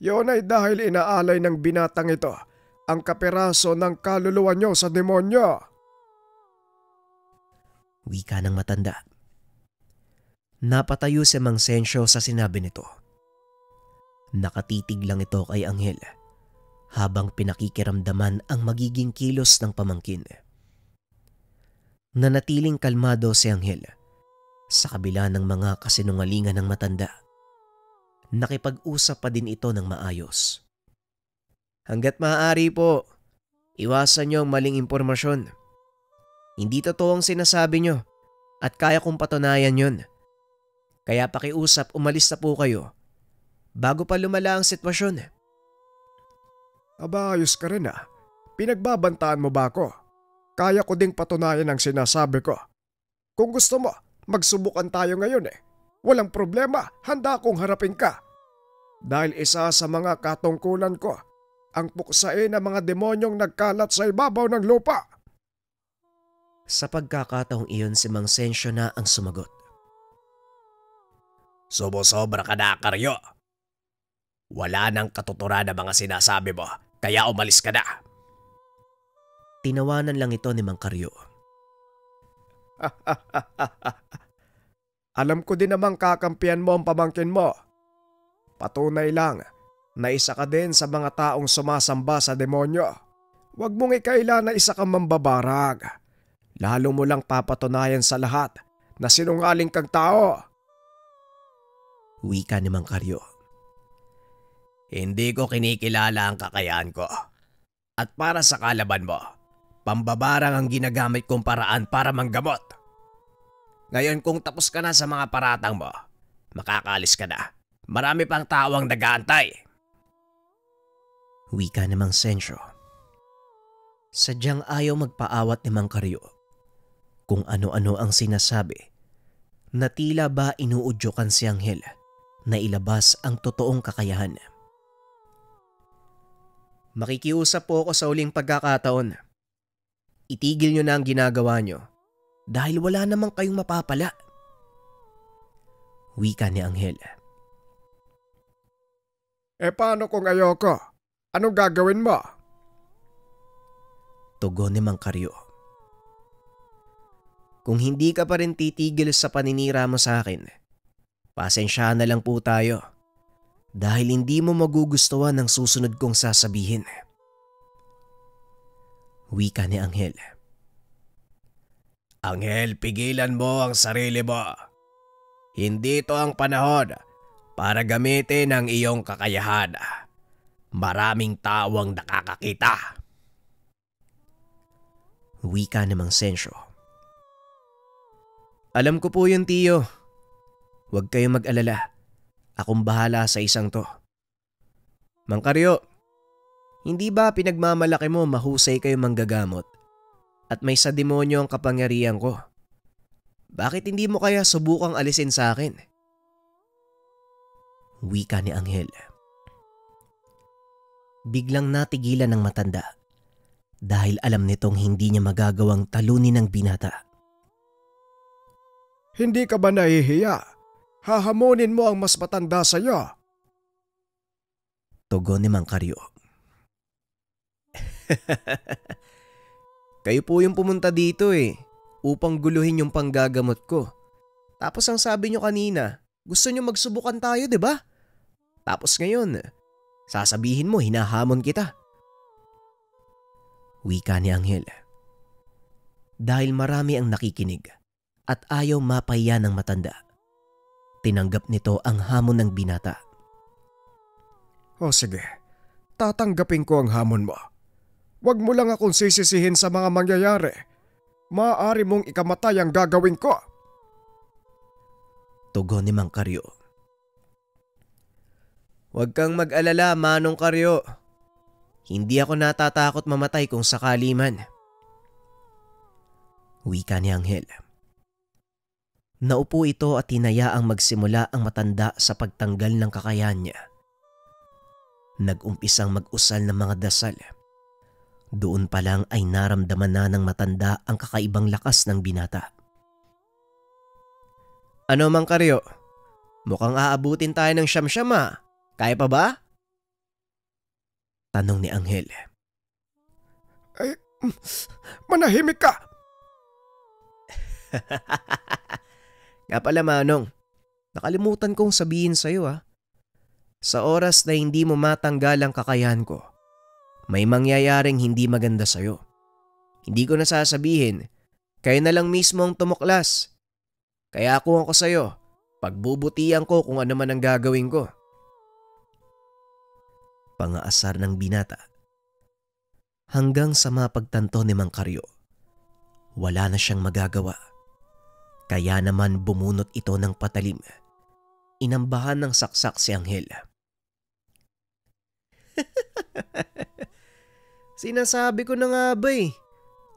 Yun ay dahil inaalay ng binatang ito ang kapiraso ng kaluluwa niyo sa demonyo. Wika ng matanda. Napatayo si Mang Sensyo sa sinabi nito. Nakatitig lang ito kay Anghel habang pinakikiramdaman ang magiging kilos ng pamangkin. Nanatiling kalmado si Anghel sa kabila ng mga kasinungalingan ng matanda. Nakipag-usap pa din ito ng maayos. Hanggat maaari po, iwasan niyo ang maling impormasyon. Hindi totoo ang sinasabi niyo at kaya kong patunayan yun. Kaya pakiusap, umalis na po kayo bago pa lumala ang sitwasyon. Aba, ayos ka rin ah. Pinagbabantaan mo ba ako? Kaya ko ding patunayan ang sinasabi ko. Kung gusto mo, magsubukan tayo ngayon eh. Walang problema, handa akong harapin ka. Dahil isa sa mga katungkulan ko, ang puksain ng mga demonyong nagkalat sa ibabaw ng lupa. Sa pagkakataong iyon si Mang Sensyo na ang sumagot. Sumusobra ka na, Karyo. Wala nang katuturan ng mga sinasabi mo, kaya umalis ka na. Tinawanan lang ito ni Mang Karyo. Alam ko din namang kakampihan mo ang pamangkin mo. Patunay lang na isa ka din sa mga taong sumasamba sa demonyo. Huwag mong ikaila na isa kang mambabarag. Lalo mo lang papatunayan sa lahat na sinungaling kang tao. Wika ni Mang Karyo. Hindi ko kinikilala ang kakayahan ko. At para sa kalaban mo, pambabarang ang ginagamit kong paraan para manggamot. Ngayon kung tapos ka na sa mga paratang mo, makakalis ka na. Marami pang tao ang nag-aantay. Wika ni Mang Sensyo. Sadyang ayaw magpaawat ni Mang Karyo kung ano-ano ang sinasabi na tila ba inuudyokan si Anghel na ilabas ang totoong kakayahan. Makikiusap po ako sa uling pagkakataon. Itigil nyo na ang ginagawa nyo dahil wala namang kayong mapapala. Wika ni Anghel. Paano kung ayoko? Anong gagawin mo? Tugon ni Mang Karyo. Kung hindi ka pa rin titigil sa paninira mo sa akin, pasensyahan na lang po tayo dahil hindi mo magugustuhan ang susunod kong sasabihin. Wika ni Anghel. Anghel, pigilan mo ang sarili mo. Hindi ito ang panahon para gamitin ang iyong kakayahan. Maraming tao ang nakakakita. Wika ni Mang Sensyo. Alam ko po yun, tiyo. Huwag kayong mag-alala. Akong bahala sa isang to. Mang Karyo, hindi ba pinagmamalaki mo mahusay kayo manggagamot at may sa demonyo ang kapangyarihan ko? Bakit hindi mo kaya subukang alisin sa akin? Wika ni Anghel. Biglang natigilan ng matanda dahil alam nitong hindi niya magagawang talunin ng binata. Hindi ka ba nahihiya? Hahamonin mo ang mas matanda sa iyo. Tugon ni Mang Karyo. Kayo po yung pumunta dito upang guluhin yung panggagamot ko. Tapos ang sabi nyo kanina, gusto nyo magsubukan tayo, di ba? Tapos ngayon, sasabihin mo hinahamon kita. Wika ni Anghel. Dahil marami ang nakikinig at ayaw mapahiya ng matanda, tinanggap nito ang hamon ng binata. O sige, tatanggapin ko ang hamon mo. Huwag mo lang akong sisisihin sa mga mangyayari. Maaari mong ikamatay ang gagawin ko. Tugon ni Mang Karyo. Huwag kang mag-alala, Manong Karyo. Hindi ako natatakot mamatay kung sakali man. Wika ni Anghel. Naupo ito at hinayaang magsimula ang matanda sa pagtanggal ng kakayahan niya. Nag-umpisang mag-usal ng mga dasal. Doon pa lang ay naramdaman na ng matanda ang kakaibang lakas ng binata. Ano, Mang Karyo? Mukhang aabutin tayo ng siyam-siyam ah. Kaya pa ba? Tanong ni Anghel. Ay, manahimik ka! Nga pala, Manong, Nakalimutan kong sabihin sa'yo Sa oras na hindi mo matanggal ang kakayahan ko, may mangyayaring hindi maganda sa'yo. Hindi ko na sasabihin, kayo na lang mismo ang tumuklas. Kaya kung ako sa'yo, pagbubutihan ko kung ano man ang gagawin ko. Pangaasar ng binata. Hanggang sa mapagtanto ni Mang Karyo, wala na siyang magagawa. Kaya naman bumunot ito ng patalim. Inambahan ng saksak si Anghel. Sinasabi ko na nga ba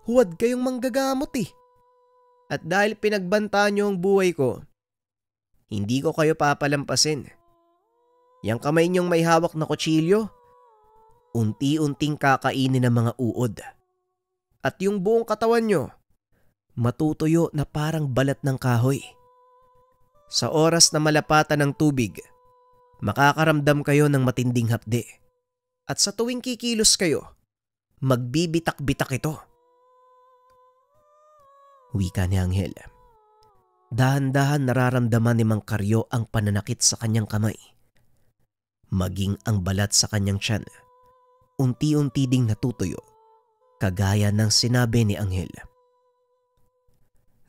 huwad kayong manggagamot At dahil pinagbantaan niyo ang buhay ko, hindi ko kayo papalampasin. Yang kamay niyong may hawak na kutsilyo, unti-unting kakainin ng mga uod. At yung buong katawan niyo, matutuyo na parang balat ng kahoy. Sa oras na malapatan ng tubig, makakaramdam kayo ng matinding hapde. At sa tuwing kikilos kayo, magbibitak-bitak ito. Wika ni Anghel. Dahan-dahan nararamdaman ni Mang Karyo ang pananakit sa kanyang kamay. Maging ang balat sa kanyang tiyan, unti-unti ding natutuyo, kagaya ng sinabi ni Anghel.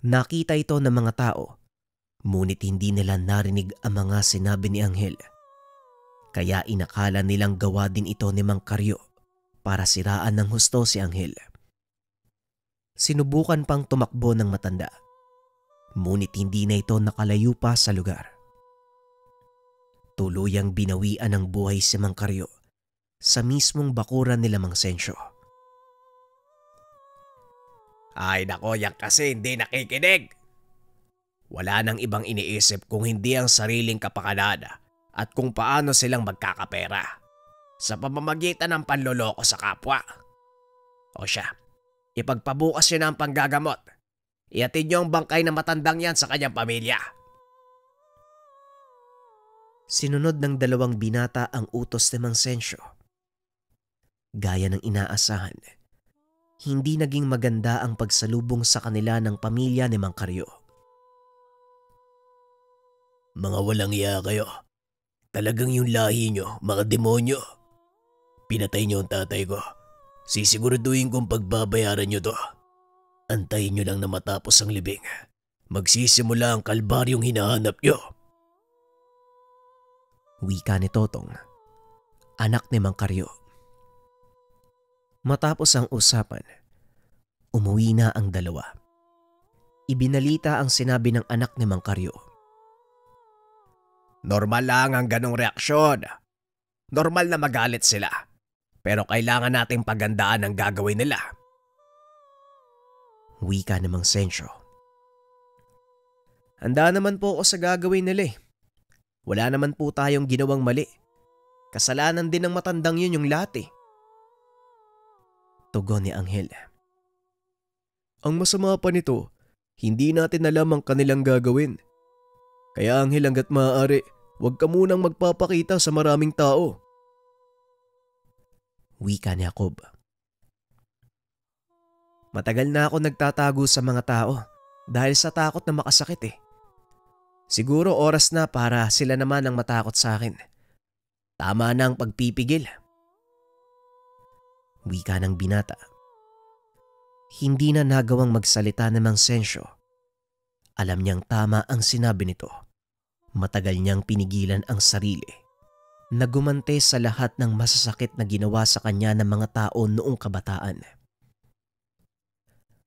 Nakita ito ng mga tao, ngunit hindi nila narinig ang mga sinabi ni Anghel. Kaya inakala nilang gawa din ito ni Mang Karyo para siraan ng husto si Anghel. Sinubukan pang tumakbo ng matanda, ngunit hindi na ito nakalayo pa sa lugar. Tuluyang binawian ng buhay si Mang Karyo sa mismong bakuran nila Mang Sensyo. Ay nako, yan kasi hindi nakikinig. Wala nang ibang iniisip kung hindi ang sariling kapakanan at kung paano silang magkakapera sa pamamagitan ng panloloko sa kapwa. O siya, ipagpabukas niyo na ang panggagamot. Ihatid niyo ang bangkay na matandang yan sa kanyang pamilya. Sinunod ng dalawang binata ang utos ni Mang Sensyo. Gaya ng inaasahan, hindi naging maganda ang pagsalubong sa kanila ng pamilya ni Mang Karyo. Mga walang iya kayo. Talagang yung lahi nyo, mga demonyo. Pinatay nyo ang tatay ko. Sisiguraduhin kong pagbabayaran nyo to. Antayin nyo lang na matapos ang libing. Magsisimula ang kalbaryong hinahanap nyo. Wika ni Totong, anak ni Mang Karyo. Matapos ang usapan, umuwi na ang dalawa. Ibinalita ang sinabi ng anak ni Mang Karyo. Normal lang ang ganong reaksyon. Normal na magalit sila. Pero kailangan nating pagandaan ang gagawin nila. Wika ni Mang Sensyo. Handa naman po ako sa gagawin nila Wala naman po tayong ginawang mali. Kasalanan din ng matandang yun yung lahat Tugon ni Anghel. Ang masama pa nito, hindi natin alam ang kanilang gagawin. Kaya Anghel, hanggat maaari, huwag ka munang magpapakita sa maraming tao. Wika ni Jacob. Matagal na ako nagtatago sa mga tao dahil sa takot na makasakit Siguro oras na para sila naman ang matakot sa akin. Tama na ang pagpipigil. Wika ng binata. Hindi na nagawang magsalita ng Mang Sensyo. Alam niyang tama ang sinabi nito. Matagal niyang pinigilan ang sarili na gumante sa lahat ng masasakit na ginawa sa kanya ng mga tao noong kabataan.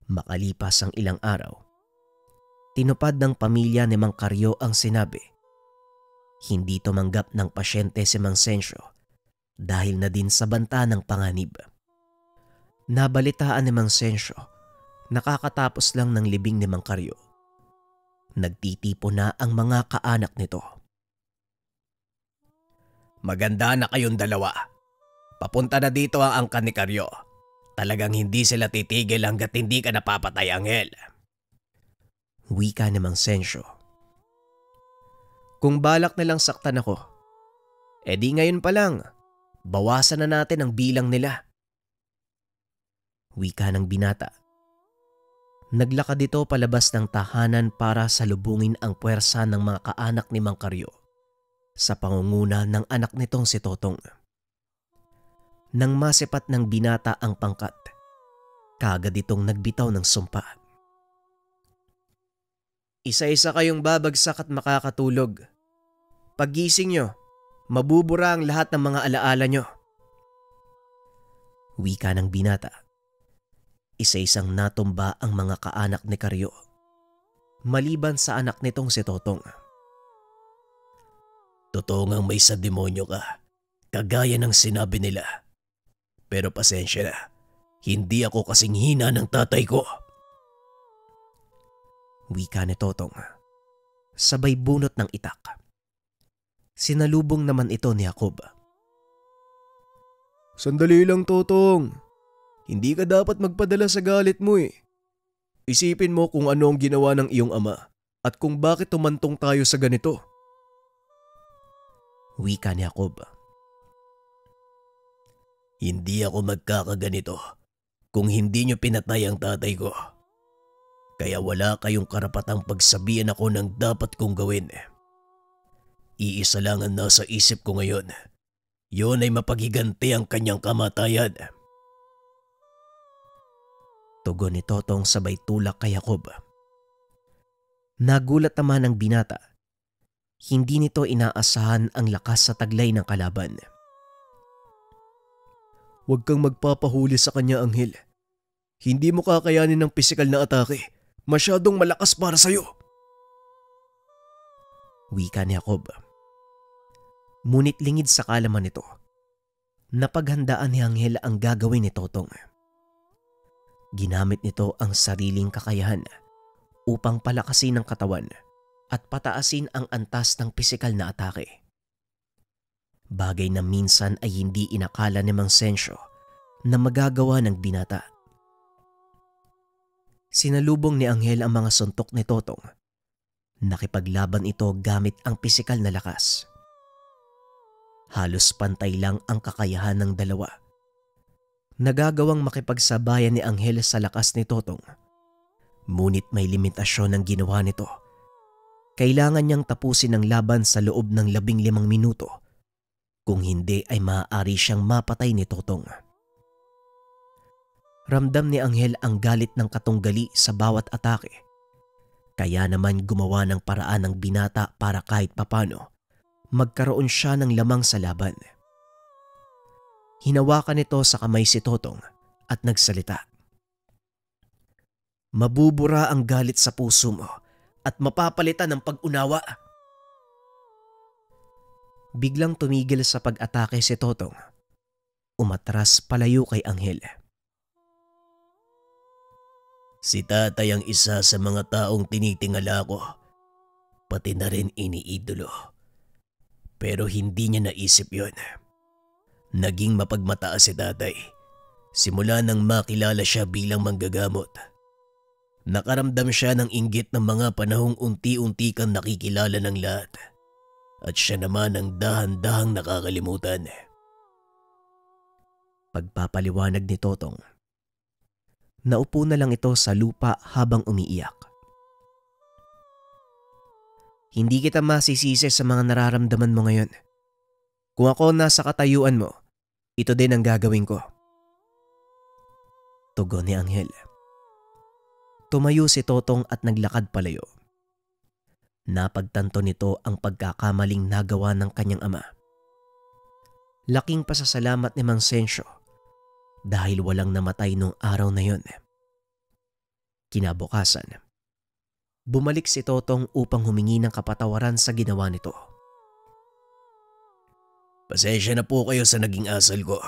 Makalipas ang ilang araw, tinupad ng pamilya ni Mang Karyo ang sinabi. Hindi tumanggap ng pasyente si Mang Sensyo dahil na din sa banta ng panganib. Nabalitaan ni Mang Sensyo, nakakatapos lang ng libing ni Mang Karyo. Nagtitipo na ang mga kaanak nito. Maganda na kayong dalawa. Papunta na dito ang angkan ni Karyo. Talagang hindi sila titigil hanggat hindi ka napapatay, Anghel. Wika ni Mang Sensyo. Kung balak nilang saktan ako, edi ngayon pa lang, bawasan na natin ang bilang nila. Wika ng binata. Naglakad ito palabas ng tahanan para salubungin ang puwersa ng mga kaanak ni Mang Karyo sa pangunguna ng anak nitong si Totong. Nang masipat ng binata ang pangkat, kaagad itong nagbitaw ng sumpa. Isa-isa kayong babagsak at makakatulog. Paggising nyo, mabubura ang lahat ng mga alaala nyo. Wika ng binata. Isa-isang natumba ang mga kaanak ni Karyo, maliban sa anak nitong si Totong. Totoo ngang may sa demonyo ka, kagaya ng sinabi nila. Pero pasensya na, hindi ako kasing hina ng tatay ko. Wika ni Totong, sabay bunot ng itak. Sinalubong naman ito ni Jacob. Sandali lang, Totong. Hindi ka dapat magpadala sa galit mo eh. Isipin mo kung ano ang ginawa ng iyong ama at kung bakit tumantong tayo sa ganito. Wika ni Jacob. Hindi ako magkakaganito kung hindi nyo pinatay ang tatay ko. Kaya wala kayong karapatang pagsabihan ako ng dapat kong gawin. Iisa lang ang nasa isip ko ngayon. Yun ay mapagiganti ang kanyang kamatayan. Tugon ni Totong sabay tulak kay Jacob. Nagulat naman ang binata. Hindi nito inaasahan ang lakas sa taglay ng kalaban. Huwag kang magpapahuli sa kanya, Anghel. Hindi mo kakayanin ng pisikal na atake. Masyadong malakas para sa'yo. Wika ni Jacob. Ngunit lingid sa kalaman nito, napaghandaan ni Anghel ang gagawin ni Totong. Ginamit nito ang sariling kakayahan upang palakasin ang katawan at pataasin ang antas ng pisikal na atake. Bagay na minsan ay hindi inakala ni Mang Sensyo na magagawa ng binata. Sinalubong ni Anghel ang mga suntok ni Totong. Nakipaglaban ito gamit ang pisikal na lakas. Halos pantay lang ang kakayahan ng dalawa. Nagagawang makipagsabayan ni Anghel sa lakas ni Totong. Ngunit may limitasyon ang ginawa nito. Kailangan niyang tapusin ang laban sa loob ng 15 minuto. Kung hindi ay maaari siyang mapatay ni Totong. Ramdam ni Anghel ang galit ng katunggali sa bawat atake. Kaya naman gumawa ng paraan ng binata para kahit papano magkaroon siya ng lamang sa laban. Hinawakan nito sa kamay si Totong at nagsalita. Mabubura ang galit sa puso mo at mapapalitan ng pag-unawa. Biglang tumigil sa pag-atake si Totong. Umatras palayo kay Anghel. Si tatay ang isa sa mga taong tinitingala ko, pati na rin iniidolo. Pero hindi niya naisip yon. Naging mapagmataas si tatay. Simula nang makilala siya bilang manggagamot. Nakaramdam siya ng inggit ng mga panahong unti-unti kang nakikilala ng lahat. At siya naman ang dahan-dahang nakakalimutan. Pagpapaliwanag ni Totong. Naupo na lang ito sa lupa habang umiiyak. Hindi kita masisisi sa mga nararamdaman mo ngayon. Kung ako nasa katayuan mo, ito din ang gagawin ko. Tugon ni Anghel. Tumayo si Totong at naglakad palayo. Napagtanto nito ang pagkakamaling nagawa ng kanyang ama. Laking pasasalamat ni Mang Sensyo dahil walang namatay nung araw na yon. Kinabukasan, bumalik si Totong upang humingi ng kapatawaran sa ginawa nito. Pasensya na po kayo sa naging asal ko.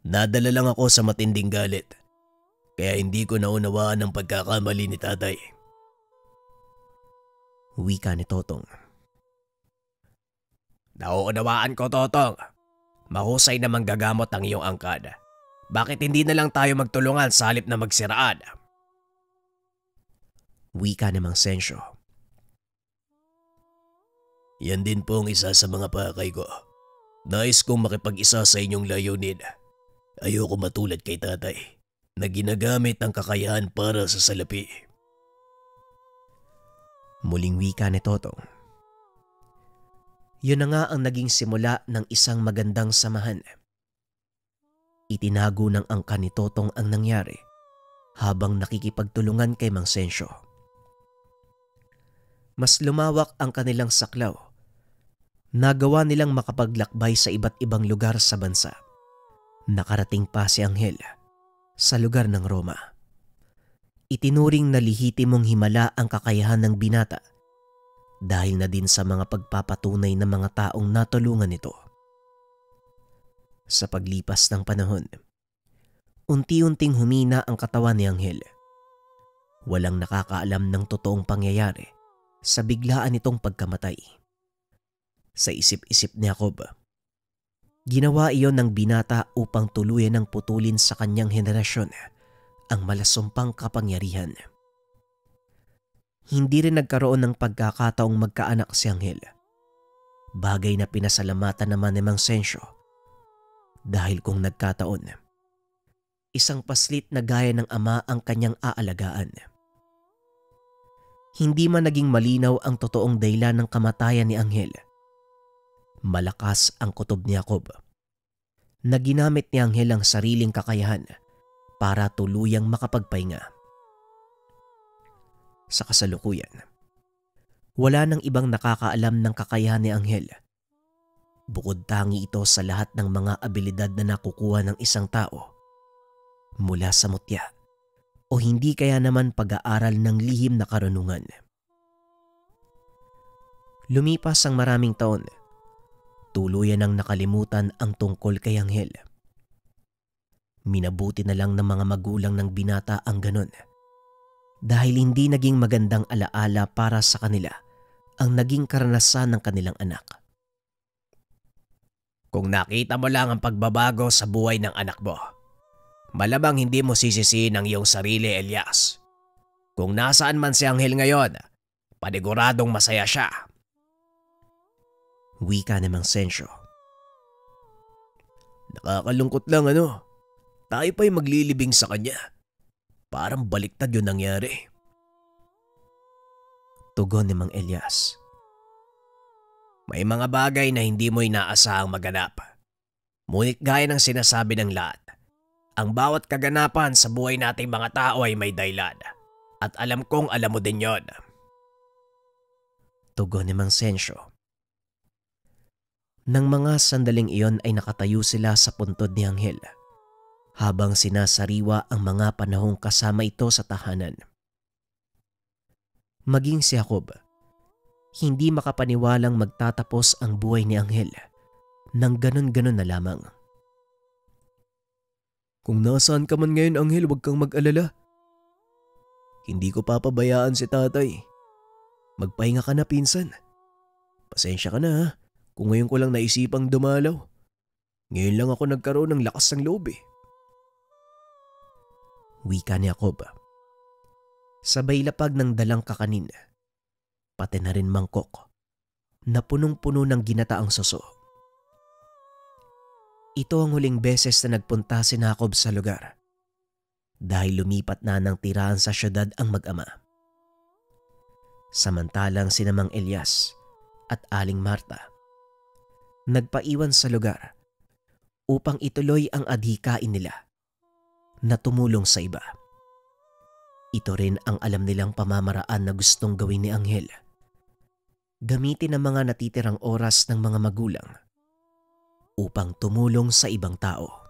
Nadala lang ako sa matinding galit, kaya hindi ko naunawaan ang pagkakamali ni tatay. Wika ni Totong. Nauunawaan ko, Totong. Mahusay na manggagamot ang iyong angkan. Bakit hindi na lang tayo magtulungan sa halip na magsiraan? Wika ni Mang Sensyo. Yan din po ang isa sa mga pakay ko. Nais kong makipag-isa sa inyong layunin. Ayoko matulad kay tatay na ginagamit ang kakayahan para sa salapi. Muling wika ni Totong. Yun na nga ang naging simula ng isang magandang samahan. Itinago ng angkan ni Totong ang nangyari habang nakikipagtulungan kay Mang Sensyo. Mas lumawak ang kanilang saklaw. Nagawa nilang makapaglakbay sa iba't ibang lugar sa bansa. Nakarating pa si Anghel sa lugar ng Roma. Itinuring na lehitimong himala ang kakayahan ng binata dahil na din sa mga pagpapatunay ng mga taong natulungan nito. Sa paglipas ng panahon, unti-unting humina ang katawan ni Anghel. Walang nakakaalam ng totoong pangyayari sa biglaan nitong pagkamatay. Sa isip-isip ni Jacob, ginawa iyon ng binata upang tuluyan ng putulin sa kanyang henerasyon ang malasumpang kapangyarihan. Hindi rin nagkaroon ng pagkakataong magkaanak si Anghel. Bagay na pinasalamatan naman ni Mang Sensyo dahil kung nagkataon, isang paslit na gaya ng ama ang kanyang aalagaan. Hindi man naging malinaw ang totoong dahilan ng kamatayan ni Anghel. Malakas ang kutob ni Jacob na ginamit ni Anghel ang sariling kakayahan para tuluyang makapagpahinga. Sa kasalukuyan, wala nang ibang nakakaalam ng kakayahan ni Anghel. Bukod tangi ito sa lahat ng mga abilidad na nakukuha ng isang tao mula sa mutya o hindi kaya naman pag-aaral ng lihim na karunungan. Lumipas ang maraming taon, tuluyan ang nakalimutan ang tungkol kay Anghel. Minabuti na lang ng mga magulang ng binata ang ganon dahil hindi naging magandang alaala para sa kanila ang naging karanasan ng kanilang anak. Kung nakita mo lang ang pagbabago sa buhay ng anak mo, malamang hindi mo sisisihin ang iyong sarili, Elias. Kung nasaan man si Anghel ngayon, paniguradong masaya siya. Wika ni Mang Sensyo. Nakakalungkot lang tayo pa'y maglilibing sa kanya. Parang baliktad yun nangyari. Tugon ni Mang Elias. May mga bagay na hindi mo inaasahang maganap. Ngunit gaya ng sinasabi ng lahat, ang bawat kaganapan sa buhay nating mga tao ay may dahilan. At alam kong alam mo din yon. Tugon ni Mang Sensyo. Nang mga sandaling iyon ay nakatayo sila sa puntod ni Anghel habang sinasariwa ang mga panahong kasama ito sa tahanan. Maging si Jacob, hindi makapaniwalang magtatapos ang buhay ni Anghel nang ganon-ganon na lamang. Kung nasaan ka man ngayon, Anghel, huwag kang mag-alala. Hindi ko papabayaan si tatay. Magpahinga ka na, pinsan. Pasensya ka na kung ngayon ko lang naisipang dumalaw. Ngayon lang ako nagkaroon ng lakas ng loob Wika ni Jacob. Sabay lapag ng dalang kakanin, pati na rin mangkok na punong-puno ng ginataang suso. Ito ang huling beses na nagpunta si Jacob sa lugar dahil lumipat na ng tirahan sa syudad ang mag-ama. Samantalang sina Mang Elias at Aling Marta nagpaiwan sa lugar upang ituloy ang adhikain nila na tumulong sa iba. Ito rin ang alam nilang pamamaraan na gustong gawin ni Anghel. Gamitin ang mga natitirang oras ng mga magulang upang tumulong sa ibang tao.